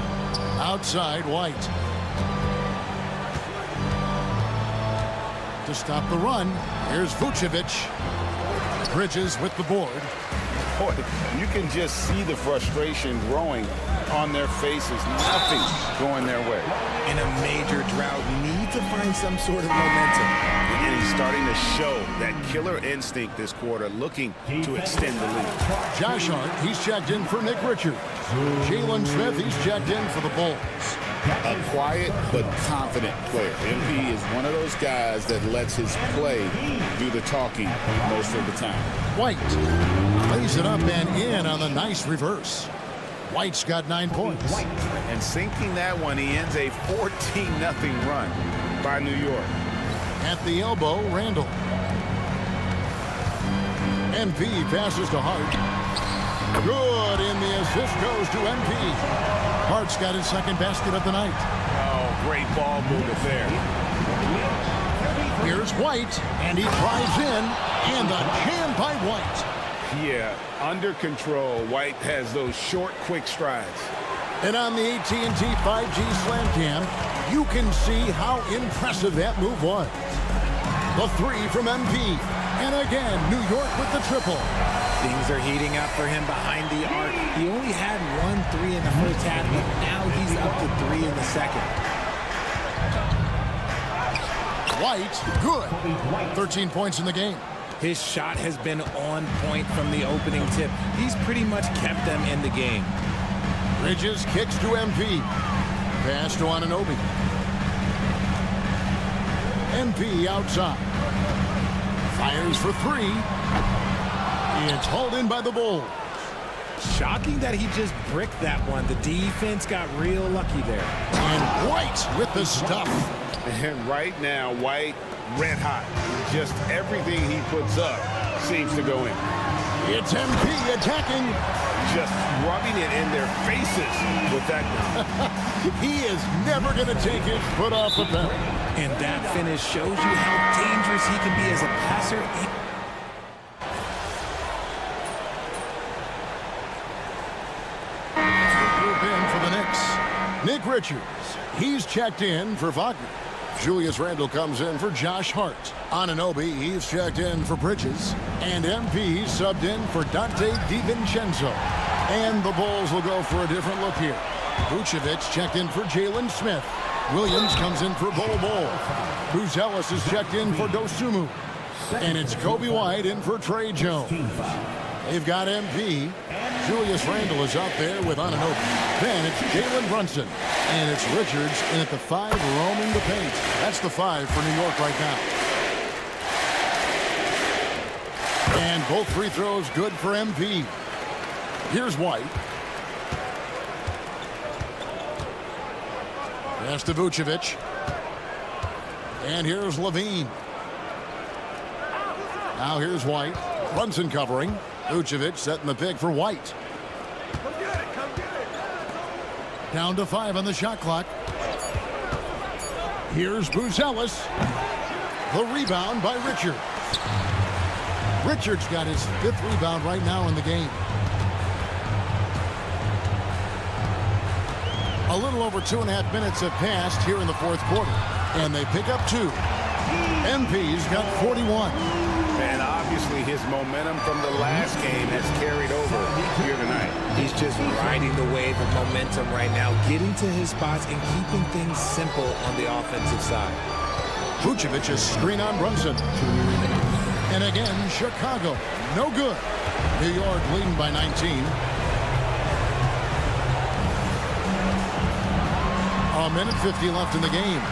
Outside, White. To stop the run, here's Vucevic. Bridges with the board. Boy, you can just see the frustration growing on their faces. Nothing going their way. In a major drought, need to find some sort of momentum. And he's starting to show that killer instinct this quarter, looking to extend the lead. Josh Hart, he's checked in for Nick Richards. Jalen Smith, he's checked in for the Bulls. A quiet but confident player. MP is one of those guys that lets his play do the talking most of the time. White lays it up and in on the nice reverse. White's got 9 points. And sinking that one, he ends a 14-0 run by New York. At the elbow, Randall. MP passes to Hart. Good, and the assist goes to MP. Hart's got his second basket of the night. Oh, great ball movement there. Here's White, and he drives in, and the jam by White. Yeah, under control. White has those short, quick strides. And on the AT&T 5G Slam Cam, you can see how impressive that move was. The three from MP. And again, New York with the triple. Things are heating up for him behind the arc. He only had 1 3 in the first half, but now he's up to 3 in the second. White, good. 13 points in the game. His shot has been on point from the opening tip. He's pretty much kept them in the game. Bridges kicks to MP. Pass to Anunoby. MP outside. Fires for 3. It's hauled in by the Bulls. Shocking that he just bricked that one. The defense got real lucky there. And White with the stuff. And right now, White red hot. Just everything he puts up seems to go in. It's MP attacking. Just rubbing it in their faces with that. He is never going to take his foot off the pedal. And that finish shows you how dangerous he can be as a passer. Group in for the Knicks. Nick Richards. He's checked in for Wagner. Julius Randle comes in for Josh Hart. Anunoby, he's checked in for Bridges. And MP subbed in for Dante DiVincenzo. And the Bulls will go for a different look here. Vucevic checked in for Jalen Smith. Williams comes in for Bol Bol. Buzelis is checked in for Dosumu. And it's Kobe White in for Trey Jones. They've got MP. Julius Randle is out there with Anunoby. Then it's Jalen Brunson. And it's Richards in at the 5, roaming the paint. That's the 5 for New York right now. And both free throws good for MP. Here's White. Pass to Vucevic. And here's Levine. Now here's White. Brunson covering. Vucevic setting the pick for White. Down to 5 on the shot clock. Here's Buzelis. The rebound by Richards. Richards got his 5th rebound right now in the game. A little over 2.5 minutes have passed here in the 4th quarter. And they pick up 2. MP's got 41. And obviously his momentum from the last game has carried over here tonight. He's just riding the wave of momentum right now, getting to his spots and keeping things simple on the offensive side. Vucevic's screen on Brunson. And again, Chicago, no good. New York leading by 19. A minute 50 left in the game.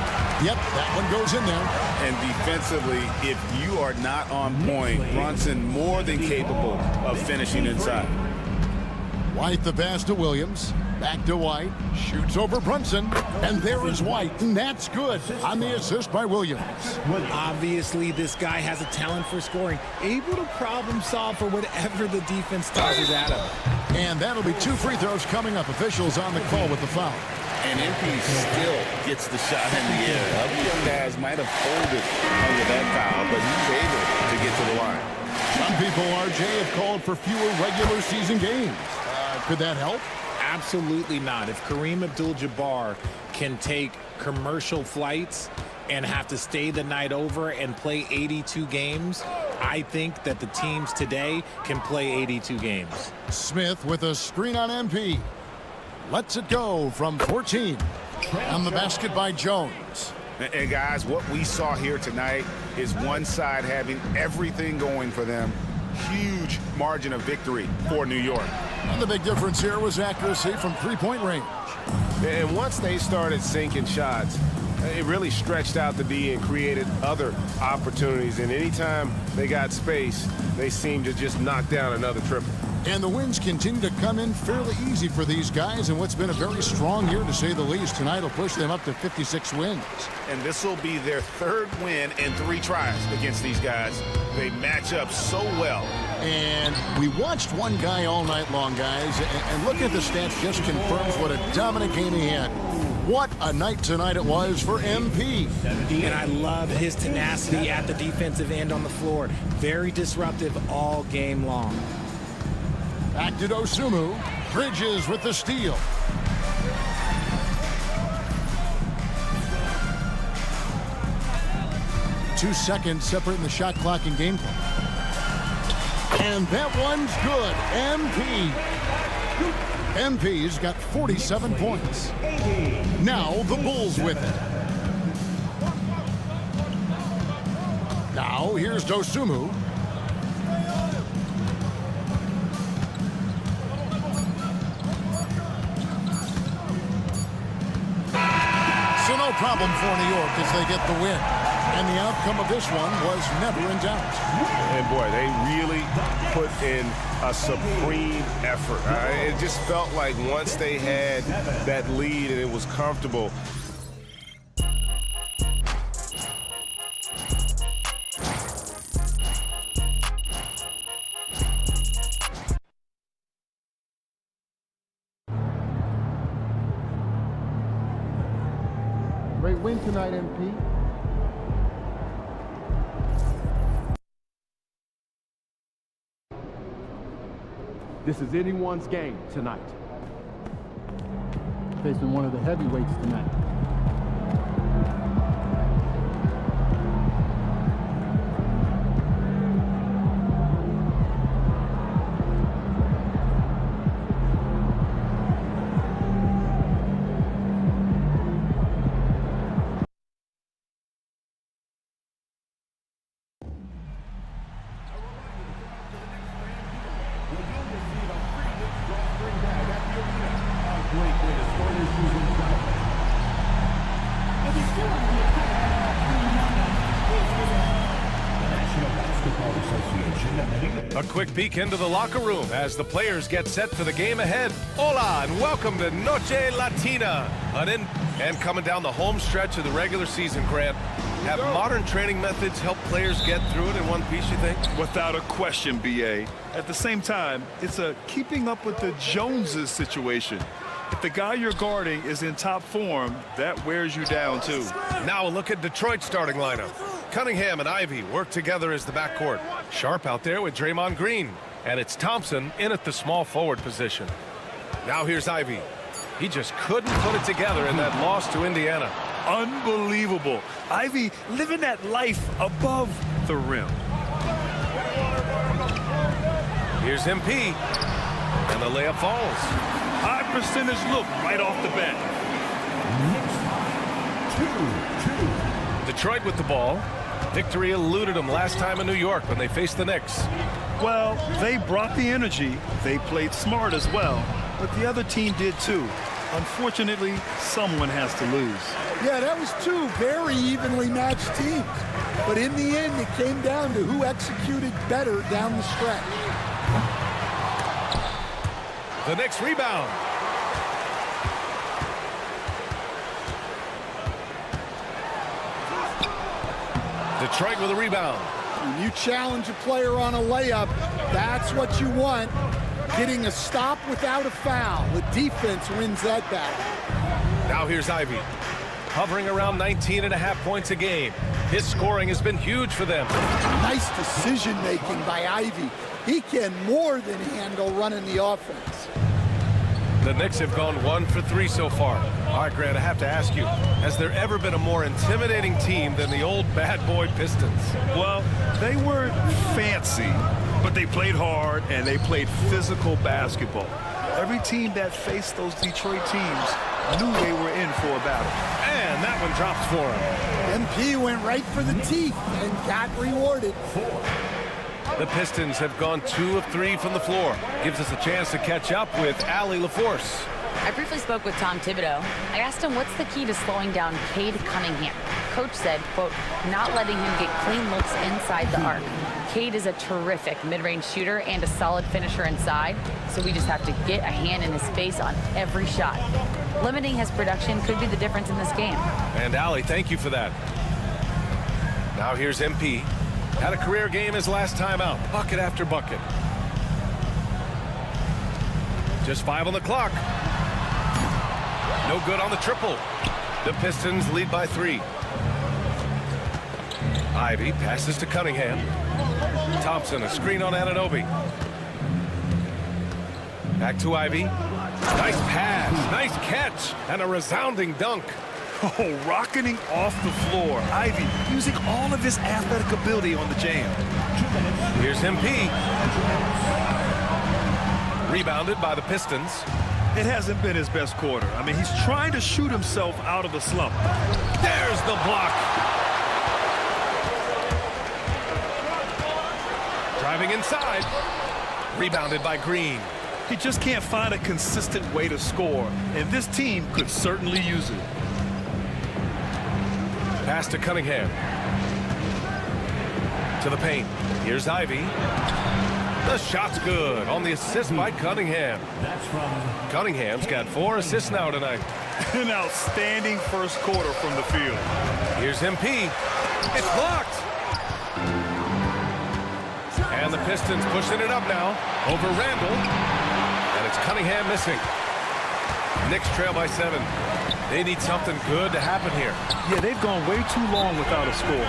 Yep, that one goes in there. And defensively, if you are not on point, Brunson more than capable of finishing inside. White the pass to Williams. Back to White. Shoots over Brunson. And there is White. And that's good on the assist by Williams. Obviously, this guy has a talent for scoring. Able to problem solve for whatever the defense tosses at him. And that'll be 2 free throws coming up. Officials on the call with the foul. And MP still gets the shot in the air. Other young guys might have folded under that foul, but he's able to get to the line. Some people, RJ, have called for fewer regular season games. Could that help? Absolutely not. If Kareem Abdul-Jabbar can take commercial flights and have to stay the night over and play 82 games, I think that the teams today can play 82 games. Smith with a screen on MP. Lets it go from 14. On the basket by Jones. And guys, what we saw here tonight is one side having everything going for them. Huge margin of victory for New York. And the big difference here was accuracy from 3-point range. And once they started sinking shots, it really stretched out the D and created other opportunities. And anytime they got space, they seemed to just knock down another triple. And the wins continue to come in fairly easy for these guys in what's been a very strong year, to say the least. Tonight will push them up to 56 wins. And this will be their 3rd win in 3 tries against these guys. They match up so well. And we watched one guy all night long, guys, and looking at the stats just confirms what a dominant game he had. What a night tonight it was for MP. And I love his tenacity at the defensive end on the floor. Very disruptive all game long. Back to Dosunmu. Bridges with the steal. Two seconds separating the shot clock and game clock. And that one's good. MP's got 47 points. Now the Bulls with it. Now here's Dosunmu. So no problem for New York as they get the win. And the outcome of this one was never in doubt. And boy, they really put in a supreme effort. It just felt like once they had that lead and it was comfortable. Great win tonight, MP. This is anyone's game tonight. Facing one of the heavyweights tonight. A quick peek into the locker room as the players get set for the game ahead. Hola and welcome to Noche Latina. And coming down the home stretch of the regular season, Grant. Have modern training methods help players get through it in one piece, you think? Without a question, B.A. At the same time, it's a keeping up with the Joneses situation. If the guy you're guarding is in top form, that wears you down, too. Now a look at Detroit's starting lineup. Cunningham and Ivy work together as the backcourt. Sharp out there with Draymond Green. And it's Thompson in at the small forward position. Now here's Ivy. He just couldn't put it together in that loss to Indiana. Unbelievable. Ivy living that life above the rim. Here's MP. And the layup falls. High percentage look right off the bat. Detroit with the ball. Victory eluded them last time in New York when they faced the Knicks. Well, they brought the energy. They played smart as well. But the other team did too. Unfortunately, someone has to lose. Yeah, that was two very evenly matched teams. But in the end, it came down to who executed better down the stretch. The Knicks rebound. Detroit with a rebound. When you challenge a player on a layup, that's what you want. Getting a stop without a foul. The defense wins that battle. Now here's Ivy. Hovering around 19.5 points a game. His scoring has been huge for them. Nice decision-making by Ivy. He can more than handle running the offense. The Knicks have gone 1 for 3 so far. All right, Grant, I have to ask you, has there ever been a more intimidating team than the old bad boy Pistons? Well, they weren't fancy, but they played hard and they played physical basketball. Every team that faced those Detroit teams knew they were in for a battle. And that one drops for him. MP went right for the teeth and got rewarded. The Pistons have gone 2 of 3 from the floor. Gives us a chance to catch up with Allie LaForce. I briefly spoke with Tom Thibodeau. I asked him what's the key to slowing down Cade Cunningham. Coach said, quote, not letting him get clean looks inside the arc. Cade is a terrific mid-range shooter and a solid finisher inside, so we just have to get a hand in his face on every shot. Limiting his production could be the difference in this game. And Allie, thank you for that. Now here's MP. Had a career game his last time out. Bucket after bucket. Just 5 on the clock. No good on the triple. The Pistons lead by 3. Ivy passes to Cunningham. Thompson, a screen on Anunoby. Back to Ivy. Nice pass, nice catch, and a resounding dunk. Oh, rocketing off the floor. Ivy using all of his athletic ability on the jam. Here's MP. Rebounded by the Pistons. It hasn't been his best quarter. I mean, he's trying to shoot himself out of the slump. There's the block. Driving inside. Rebounded by Green. He just can't find a consistent way to score, and this team could certainly use it. Pass to Cunningham. To the paint. Here's Ivy. The shot's good on the assist by Cunningham. Cunningham's got 4 assists now tonight. An outstanding first quarter from the field. Here's MP. It's blocked. And the Pistons pushing it up now over Randall. And it's Cunningham missing. Knicks trail by 7. They need something good to happen here. Yeah, they've gone way too long without a score.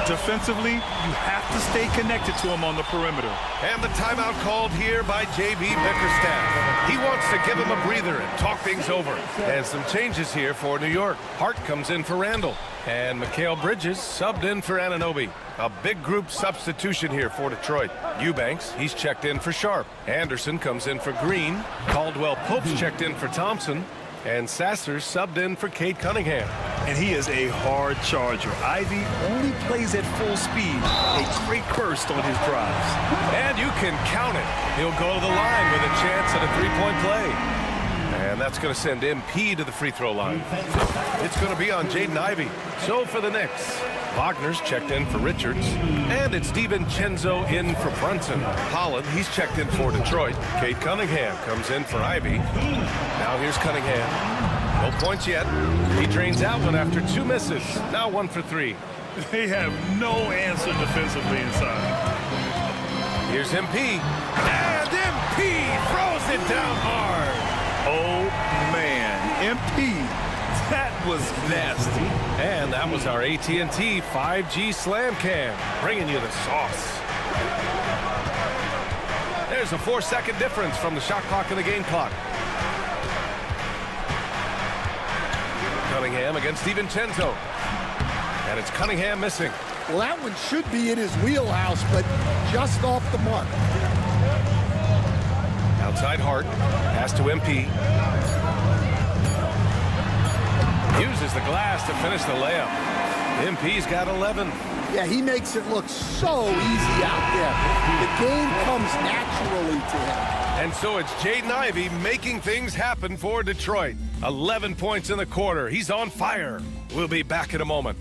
Defensively, you have to stay connected to him on the perimeter. And the timeout called here by J.B. Bickerstaff. He wants to give him a breather and talk things over. And some changes here for New York. Hart comes in for Randall. And Mikal Bridges subbed in for Anunoby. A big group substitution here for Detroit. Eubanks, he's checked in for Sharp. Anderson comes in for Green. Caldwell-Pope's checked in for Thompson. And Sasser subbed in for Cade Cunningham. And he is a hard charger. Ivy only plays at full speed. A great burst on his drives. And you can count it. He'll go to the line with a chance at a 3-point play. And And that's going to send MP to the free throw line. It's going to be on Jaden Ivey. So for the Knicks, Wagner's checked in for Richards. And it's DiVincenzo in for Brunson. Holland, he's checked in for Detroit. Cade Cunningham comes in for Ivey. Now here's Cunningham. No points yet. He drains that one after 2 misses. Now 1 for 3. They have no answer defensively inside. Here's MP. And MP throws it down hard. Oh, man. MP, that was nasty. And that was our AT&T 5G Slam Cam, bringing you the sauce. There's a 4-second difference from the shot clock and the game clock. Cunningham against DiVincenzo. And it's Cunningham missing. Well, that one should be in his wheelhouse, but just off the mark. Outside Hart. Pass to MP. Uses the glass to finish the layup. MP's got 11. Yeah, he makes it look so easy out there. The game comes naturally to him. And so it's Jaden Ivey making things happen for Detroit. 11 points in the quarter. He's on fire. We'll be back in a moment.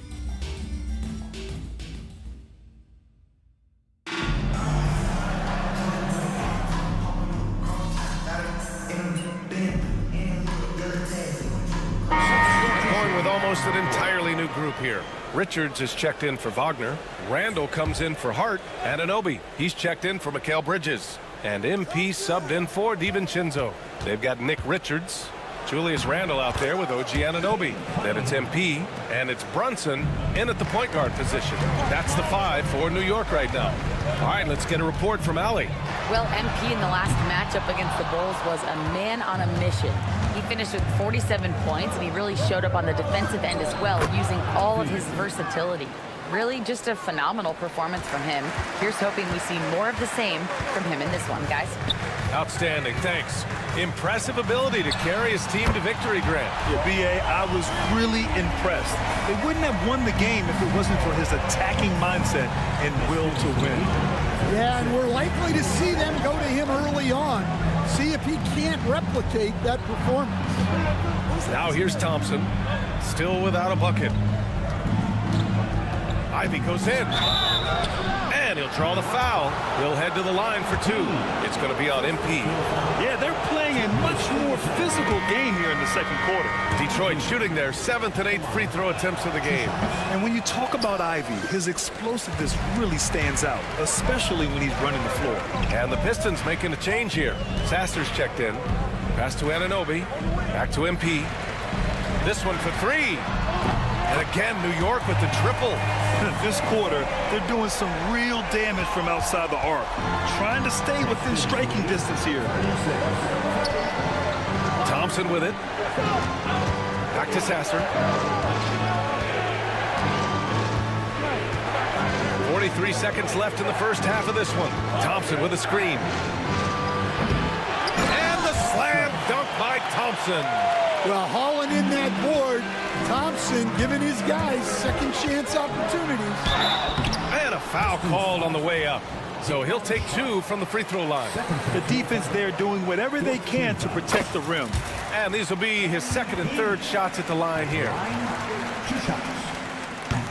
Going with almost an entirely new group here. Richards is checked in for Wagner. Randall comes in for Hart. And Anunoby, he's checked in for Mikal Bridges. And MP subbed in for DiVincenzo. They've got Nick Richards, Julius Randle out there with OG Anunoby. Then it's MP, and it's Brunson in at the point guard position. That's the 5 for New York right now. All right, let's get a report from Allie. Well, MP in the last matchup against the Bulls was a man on a mission. He finished with 47 points, and he really showed up on the defensive end as well, using all of his versatility. Really just a phenomenal performance from him. Here's hoping we see more of the same from him in this one, guys. Outstanding, thanks. Impressive ability to carry his team to victory, Grant. Yeah, B.A., I was really impressed. They wouldn't have won the game if it wasn't for his attacking mindset and will to win. Yeah, and we're likely to see them go to him early on. See if he can't replicate that performance. Now here's Thompson, still without a bucket. Ivey goes in. And he'll draw the foul. He'll head to the line for 2. It's going to be on MP. Yeah, they're playing a much more physical game here in the second quarter. Detroit shooting their 7th and 8th free throw attempts of the game. And when you talk about Ivey, his explosiveness really stands out, especially when he's running the floor. And the Pistons making a change here. Sasser's checked in. Pass to Anunoby. Back to MP. This one for 3. And again, New York with the triple. This quarter, they're doing some real damage from outside the arc. Trying to stay within striking distance here. Thompson with it. Back to Sasser. 43 seconds left in the first half of this one. Thompson with a screen. And the slam dunk by Thompson. Well, hauling in that board, Thompson giving his guys second chance opportunities. And a foul called on the way up. So he'll take 2 from the free throw line. The defense there doing whatever they can to protect the rim. And these will be his 2nd and 3rd shots at the line here.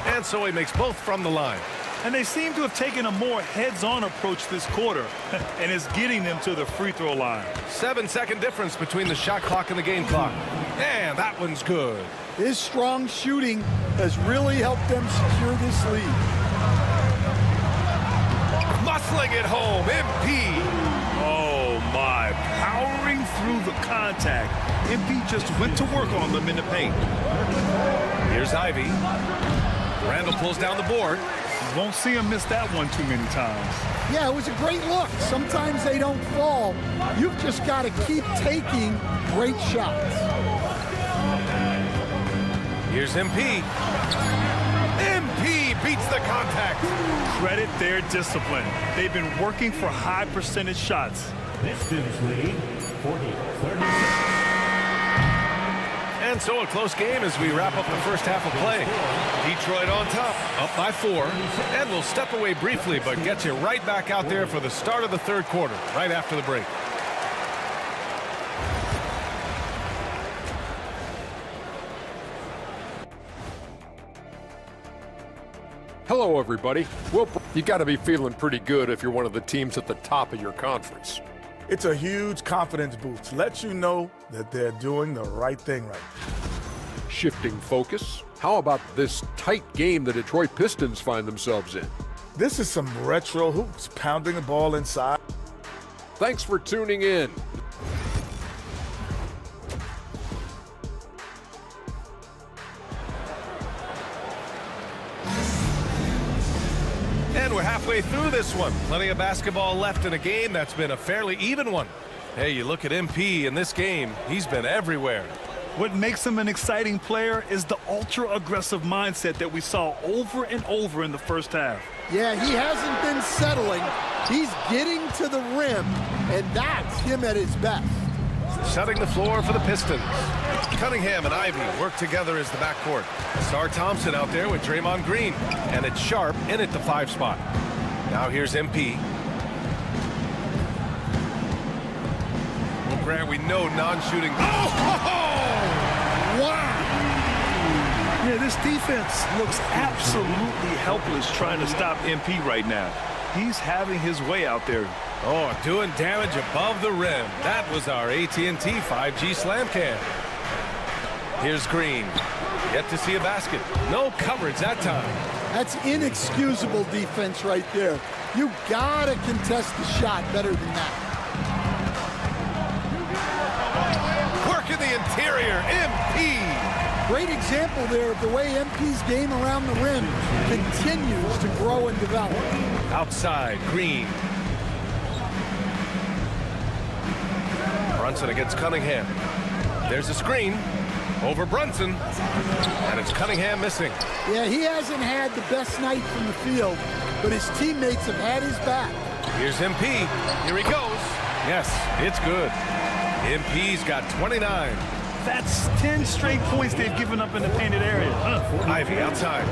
And so he makes both from the line. And they seem to have taken a more heads-on approach this quarter, and it's getting them to the free throw line. 7-second difference between the shot clock and the game clock. And that one's good. His strong shooting has really helped them secure this lead. Muscling it home, MP. Oh, my. Powering through the contact. MP just went to work on them in the paint. Here's Ivey. Randall pulls down the board. Won't see him miss that one too many times. Yeah, it was a great look. Sometimes they don't fall. You've just got to keep taking great shots. Here's MP. MP beats the contact. Credit their discipline. They've been working for high percentage shots. Pistons lead 40-36. And so a close game as we wrap up the first half of play. Detroit on top, up by 4. And we'll step away briefly, but get you right back out there for the start of the 3rd quarter, right after the break. Hello, everybody. Well, you got to be feeling pretty good if you're one of the teams at the top of your conference. It's a huge confidence boost. Lets you know that they're doing the right thing right now. Shifting focus, how about this tight game the Detroit Pistons find themselves in? This is some retro hoops, pounding the ball inside. Thanks for tuning in. And we're halfway through this one. Plenty of basketball left in a game that's been a fairly even one. Hey, you look at MP in this game, he's been everywhere. What makes him an exciting player is the ultra-aggressive mindset that we saw over and over in the first half. Yeah, he hasn't been settling. He's getting to the rim, and that's him at his best. Shutting the floor for the Pistons. Cunningham and Ivy work together as the backcourt. Star Thompson out there with Draymond Green. And it's Sharp in at the 5 spot. Now here's MP. Well, Grant, we know non-shooting. Wow! Yeah, this defense looks absolutely helpless trying to stop MP right now. He's having his way out there. Oh, doing damage above the rim. That was our AT&T 5G slam cam. Here's Green. Yet to see a basket. No coverage that time. That's inexcusable defense right there. You gotta contest the shot better than that. Work in the interior. MP. Great example there of the way MP's game around the rim continues to grow and develop. Outside, Green. Brunson against Cunningham. There's a screen over Brunson, and it's Cunningham missing. Yeah, he hasn't had the best night from the field, but his teammates have had his back. Here's MP. Here he goes. Yes, it's good. MP's got 29. That's 10 straight points they've given up in the painted area. Ivy outside.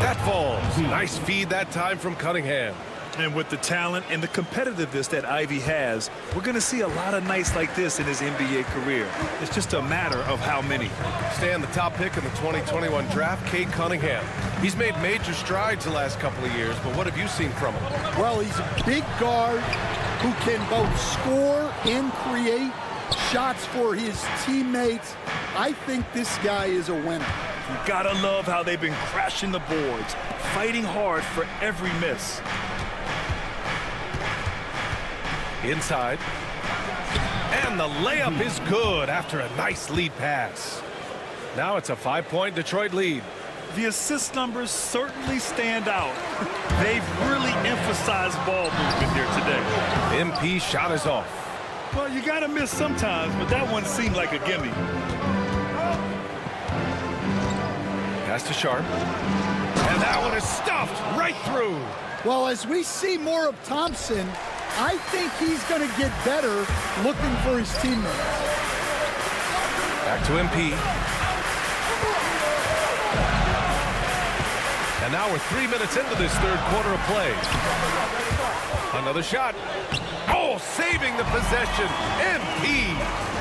That falls. Nice feed that time from Cunningham. And with the talent and the competitiveness that Ivy has, we're going to see a lot of nights like this in his NBA career. It's just a matter of how many. Staying the top pick in the 2021 draft, Cade Cunningham. He's made major strides the last couple of years, but what have you seen from him? Well, he's a big guard who can both score and create shots for his teammates. I think this guy is a winner. You gotta love how they've been crashing the boards, fighting hard for every miss. Inside. And the layup is good after a nice lead pass. Now it's a 5-point Detroit lead. The assist numbers certainly stand out. They've really emphasized ball movement here today. MP shot is off. Well, you gotta miss sometimes, but that one seemed like a gimme. Pass to Sharp. And that one is stuffed right through. Well, as we see more of Thompson, I think he's going to get better looking for his teammates. Back to MP. And now we're 3 minutes into this third quarter of play. Another shot. Oh, saving the possession. MP.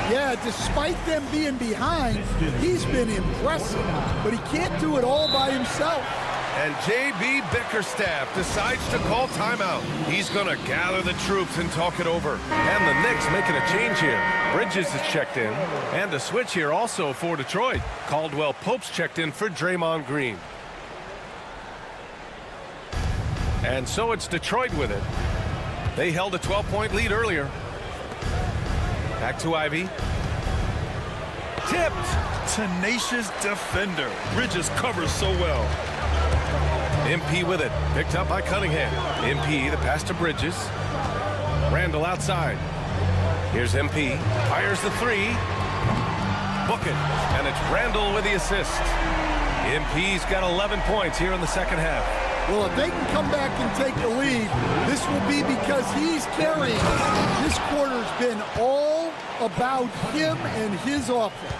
Yeah, despite them being behind, he's been impressive, but he can't do it all by himself. And J.B. Bickerstaff decides to call timeout. He's going to gather the troops and talk it over. And the Knicks making a change here. Bridges is checked in. And a switch here also for Detroit. Caldwell Pope's checked in for Draymond Green. And so it's Detroit with it. They held a 12-point lead earlier. Back to Ivy. Tipped. Tenacious defender. Bridges covers so well. MP with it. Picked up by Cunningham. MP, the pass to Bridges. Randall outside. Here's MP. Fires the three. Book it. And it's Randall with the assist. MP's got 11 points here in the second half. Well, if they can come back and take the lead, this will be because he's carrying. This quarter's been all about him and his offense.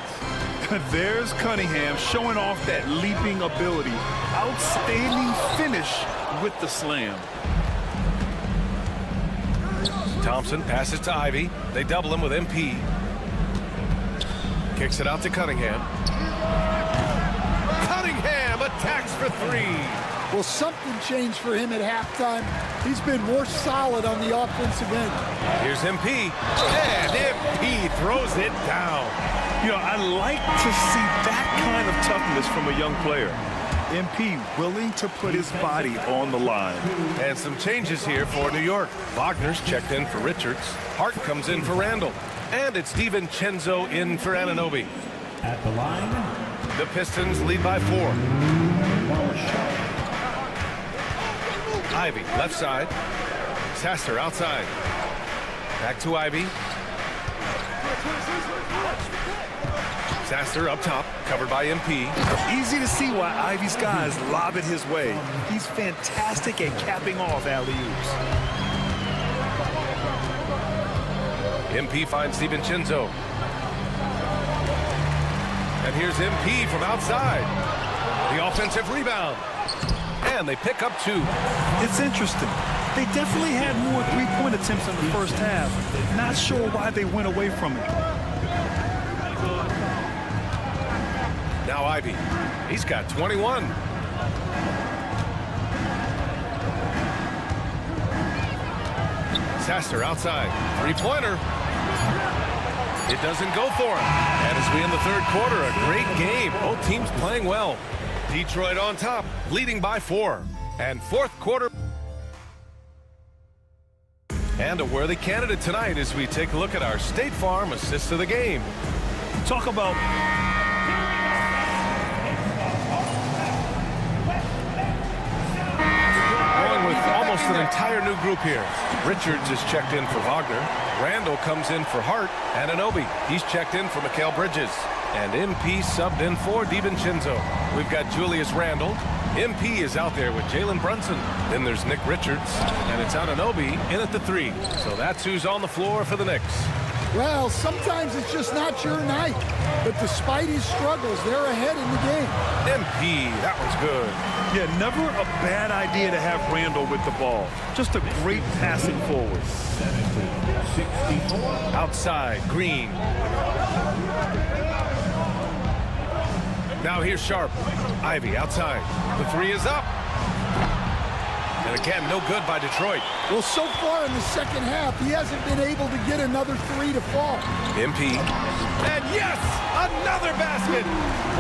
There's Cunningham showing off that leaping ability. Outstanding finish with the slam. Thompson passes to Ivy. They double him with MP. Kicks it out to Cunningham. Cunningham attacks for for three. Well, something changed for him at halftime. He's been more solid on the offensive end. Here's MP, and MP throws it down. You know, I like to see that kind of toughness from a young player. MP willing to put his body on the line. And some changes here for New York. Wagner's checked in for Richards. Hart comes in for Randall. And it's DiVincenzo in for Anunoby. At the line, the Pistons lead by 4. Ivy, left side. Sasser outside. Back to Ivy. Sasser up top, covered by MP. Easy to see why Ivy's guys lob it his way. He's fantastic at capping off alley-oops. MP finds DiVincenzo. And here's MP from outside. The offensive rebound. And they pick up 2. It's interesting. They definitely had more three-point attempts in the first half. Not sure why they went away from it. Now Ivy. He's got 21. Sasser outside. Three-pointer. It doesn't go for him. And as we end the third quarter, a great game. Both teams playing well. Detroit on top, leading by 4. And fourth quarter. And a worthy candidate tonight as we take a look at our State Farm assist of the game. Talk about going with almost an entire new group here. Richards is checked in for Wagner. Randall comes in for Hart. And Anunoby, he's checked in for Mikal Bridges. And MP subbed in for DiVincenzo. We've got Julius Randle. MP is out there with Jalen Brunson. Then there's Nick Richards. And it's Anunoby in at the 3. So that's who's on the floor for the Knicks. Well, sometimes it's just not your night. But despite his struggles, they're ahead in the game. MP, that was good. Yeah, never a bad idea to have Randall with the ball. Just a great passing forward. 64. Outside, Green. Now here's Sharp. Ivy outside. The 3 is up. And again, no good by Detroit. Well, so far in the second half, he hasn't been able to get another 3 to fall. MP. And yes, another basket.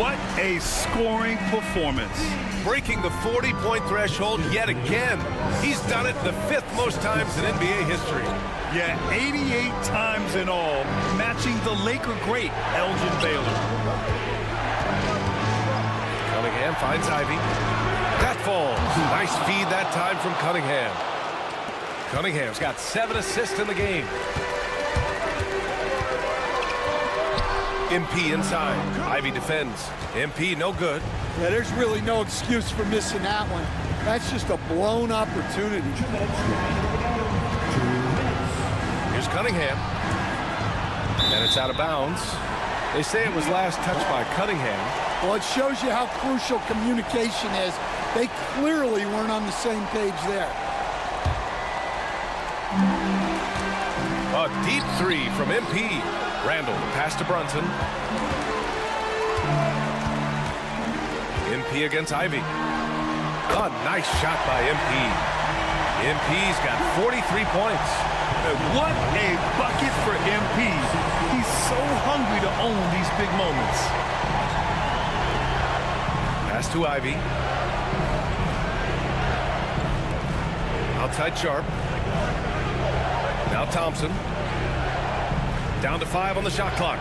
What a scoring performance. Breaking the 40-point threshold yet again. He's done it the 5th most times in NBA history. Yeah, 88 times in all, matching the Laker great, Elgin Baylor. Cunningham finds Ivy. That falls. Nice feed that time from Cunningham. Cunningham's got 7 assists in the game. MP inside. Ivy defends. MP no good. Yeah, there's really no excuse for missing that one. That's just a blown opportunity. Here's Cunningham. And it's out of bounds. They say it was last touched by Cunningham. Well, it shows you how crucial communication is. They clearly weren't on the same page there. A deep 3 from MP. Randall, pass to Brunson. MP against Ivy. A nice shot by MP. MP's got 43 points. What a bucket for MP. He's so hungry to own these big moments. Pass to Ivy. Outside Sharp. Now Thompson. Down to 5 on the shot clock.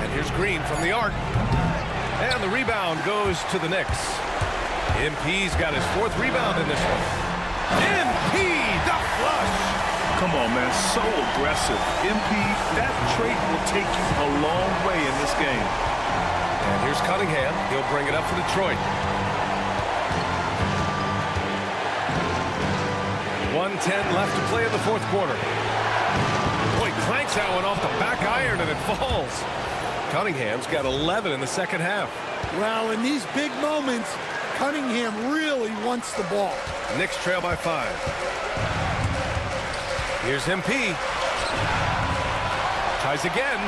And here's Green from the arc. And the rebound goes to the Knicks. MP's got his 4th rebound in this one. MP, the flush. Come on, man, so aggressive. MP, that trait will take you a long way in this game. And here's Cunningham. He'll bring it up for Detroit. 1:10 left to play in the fourth quarter. Boy, clanks that one off the back iron and it falls. Cunningham's got 11 in the second half. Well, in these big moments, Cunningham really wants the ball. Knicks trail by 5. Here's MP. Tries again.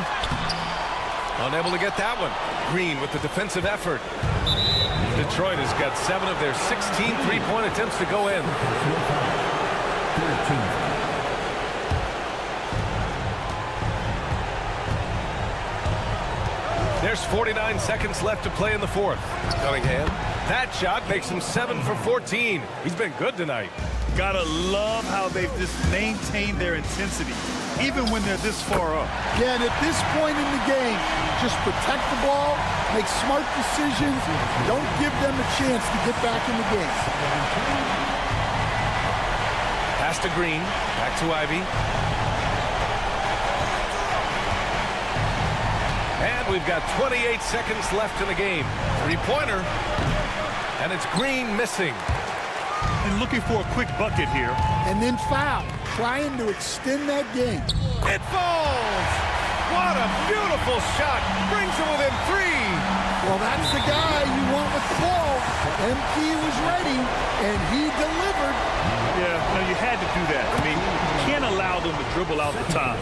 Unable to get that one. Green with the defensive effort. Detroit has got 7 of their 16 three-point attempts to go in. There's 49 seconds left to play in the fourth. Cunningham. That shot makes him 7 for 14. He's been good tonight. Gotta love how they've just maintained their intensity, even when they're this far up. Yeah, and at this point in the game, just protect the ball, make smart decisions, don't give them a chance to get back in the game. Pass to Green, back to Ivy. And we've got 28 seconds left in the game. Three-pointer, and it's Green missing. And looking for a quick bucket here. And then foul, trying to extend that game. It falls! What a beautiful shot! Brings him within 3. Well, that's the guy you want with the ball. MP was ready, and he delivered. Yeah, no, you had to do that. I mean, you can't allow them to dribble out the time.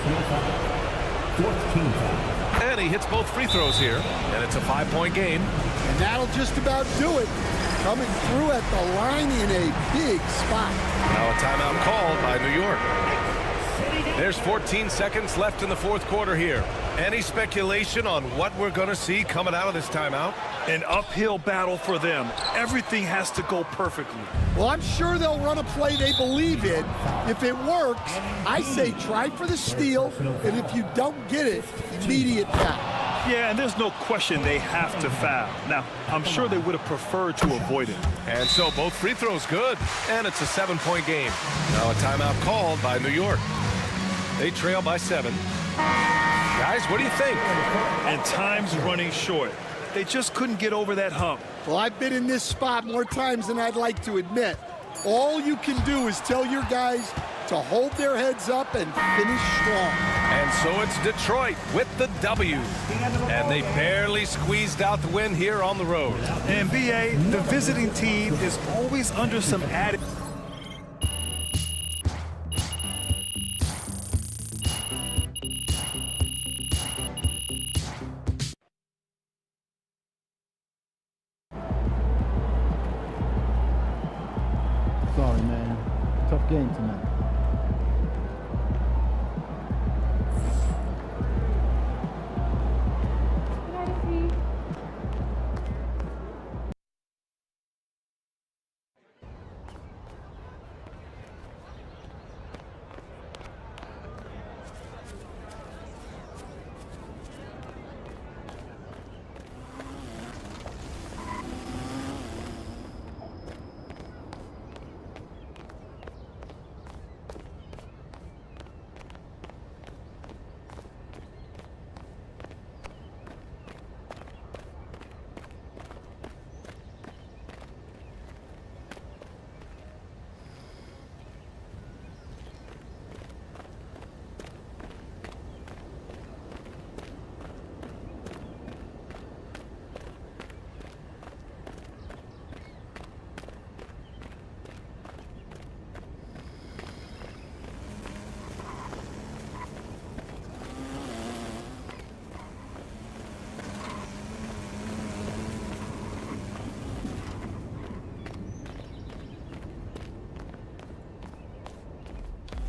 And he hits both free throws here, and it's a 5-point game. And that'll just about do it. Coming through at the line in a big spot. Now a timeout called by New York. There's 14 seconds left in the fourth quarter here. Any speculation on what we're going to see coming out of this timeout? An uphill battle for them. Everything has to go perfectly. Well, I'm sure they'll run a play they believe in. If it works, I say try for the steal, and if you don't get it, immediate foul. Yeah, and there's no question they have to foul. Now, I'm sure they would have preferred to avoid it. And so both free throws good, and it's a 7-point game. Now a timeout called by New York. They trail by 7. Guys, what do you think? And time's running short. They just couldn't get over that hump. Well, I've been in this spot more times than I'd like to admit. All you can do is tell your guys to hold their heads up and finish strong. And so it's Detroit with the W. And they barely squeezed out the win here on the road. And BA, the visiting team is always under some added... Sorry, man. Tough game tonight.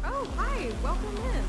Oh, hi. Welcome in.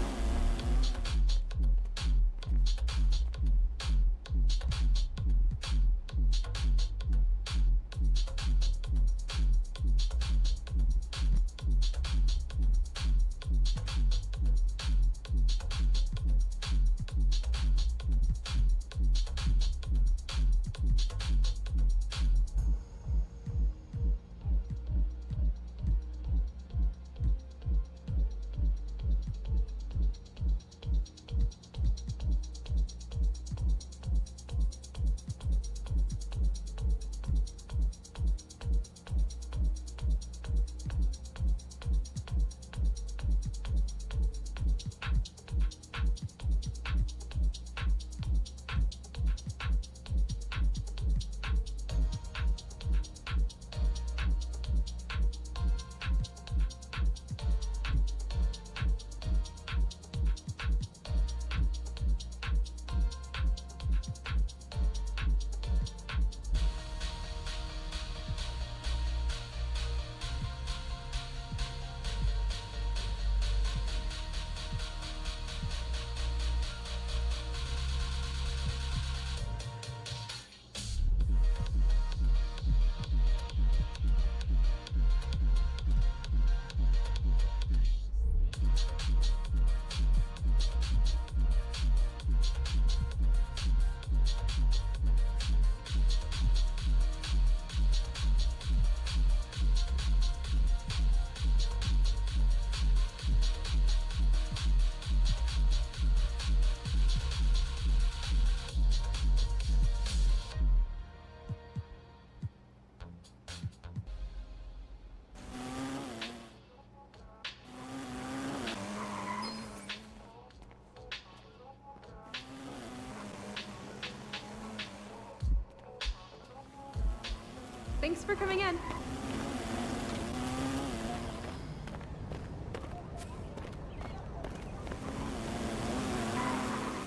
Thanks for coming in.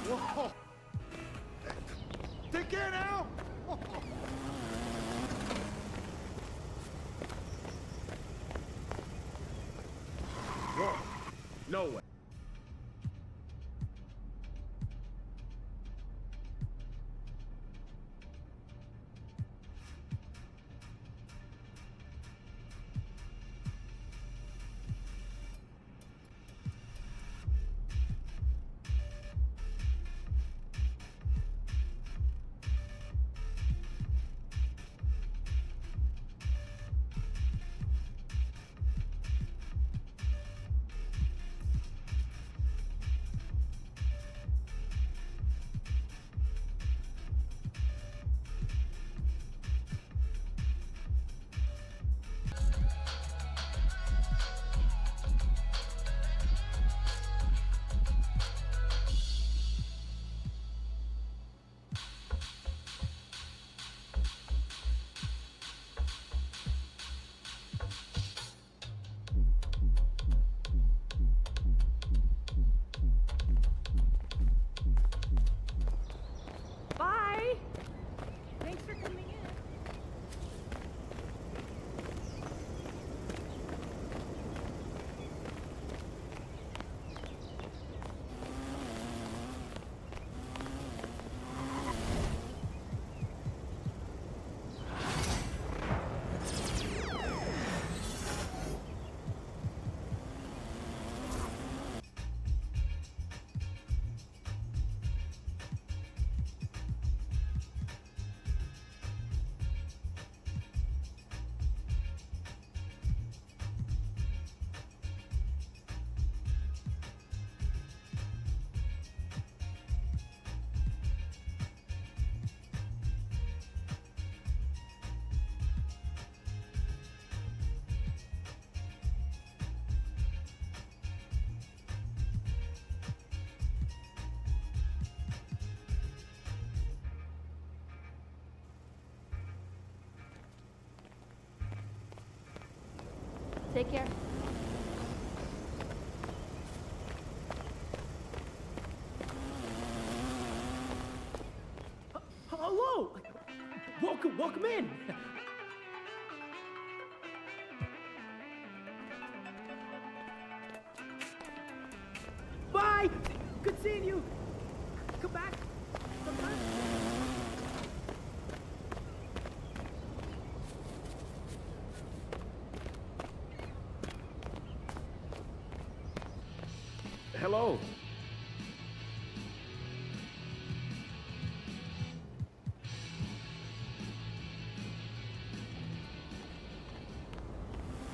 Whoa! Take care now! Whoa. No way. Bye. Thanks for coming in. Take care. Hello! Welcome in! Bye! Good seeing you! Come back! Come back! Hello.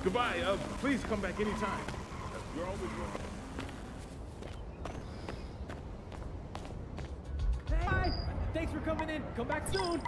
Goodbye. Please come back anytime. You're always welcome. Hey! Bye! Thanks for coming in. Come back soon.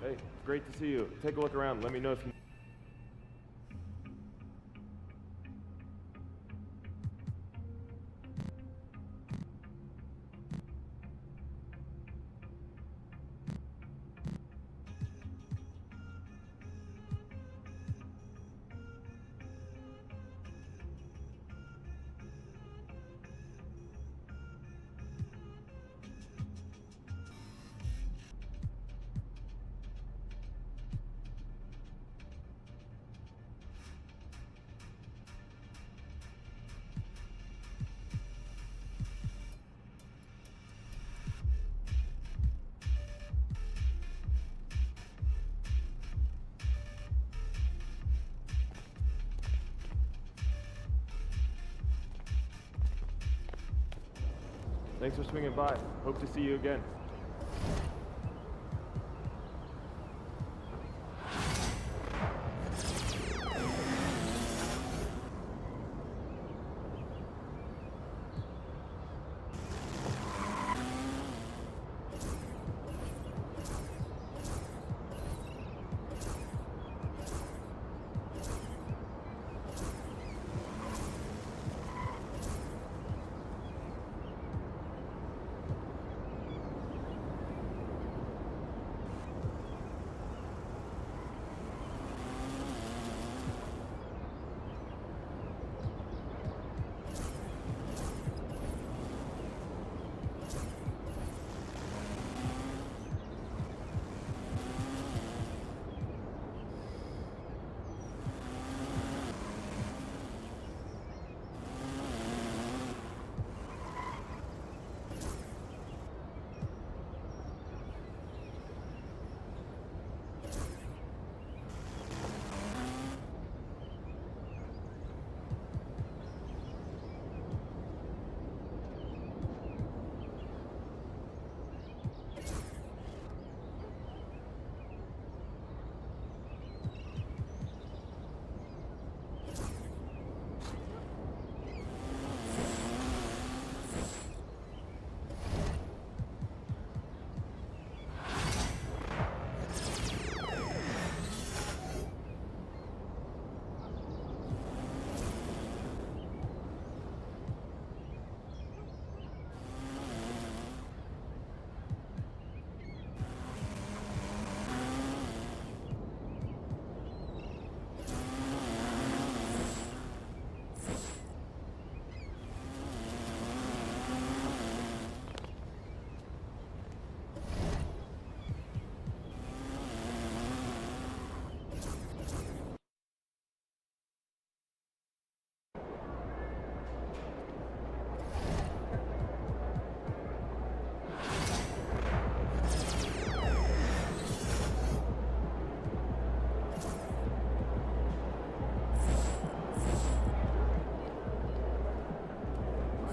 Hey, great to see you. Take a look around. Let me know if you... Thanks for swinging by. Hope to see you again.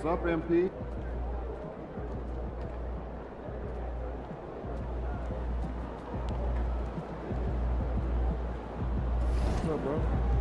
What's up, MP? What's up, bro?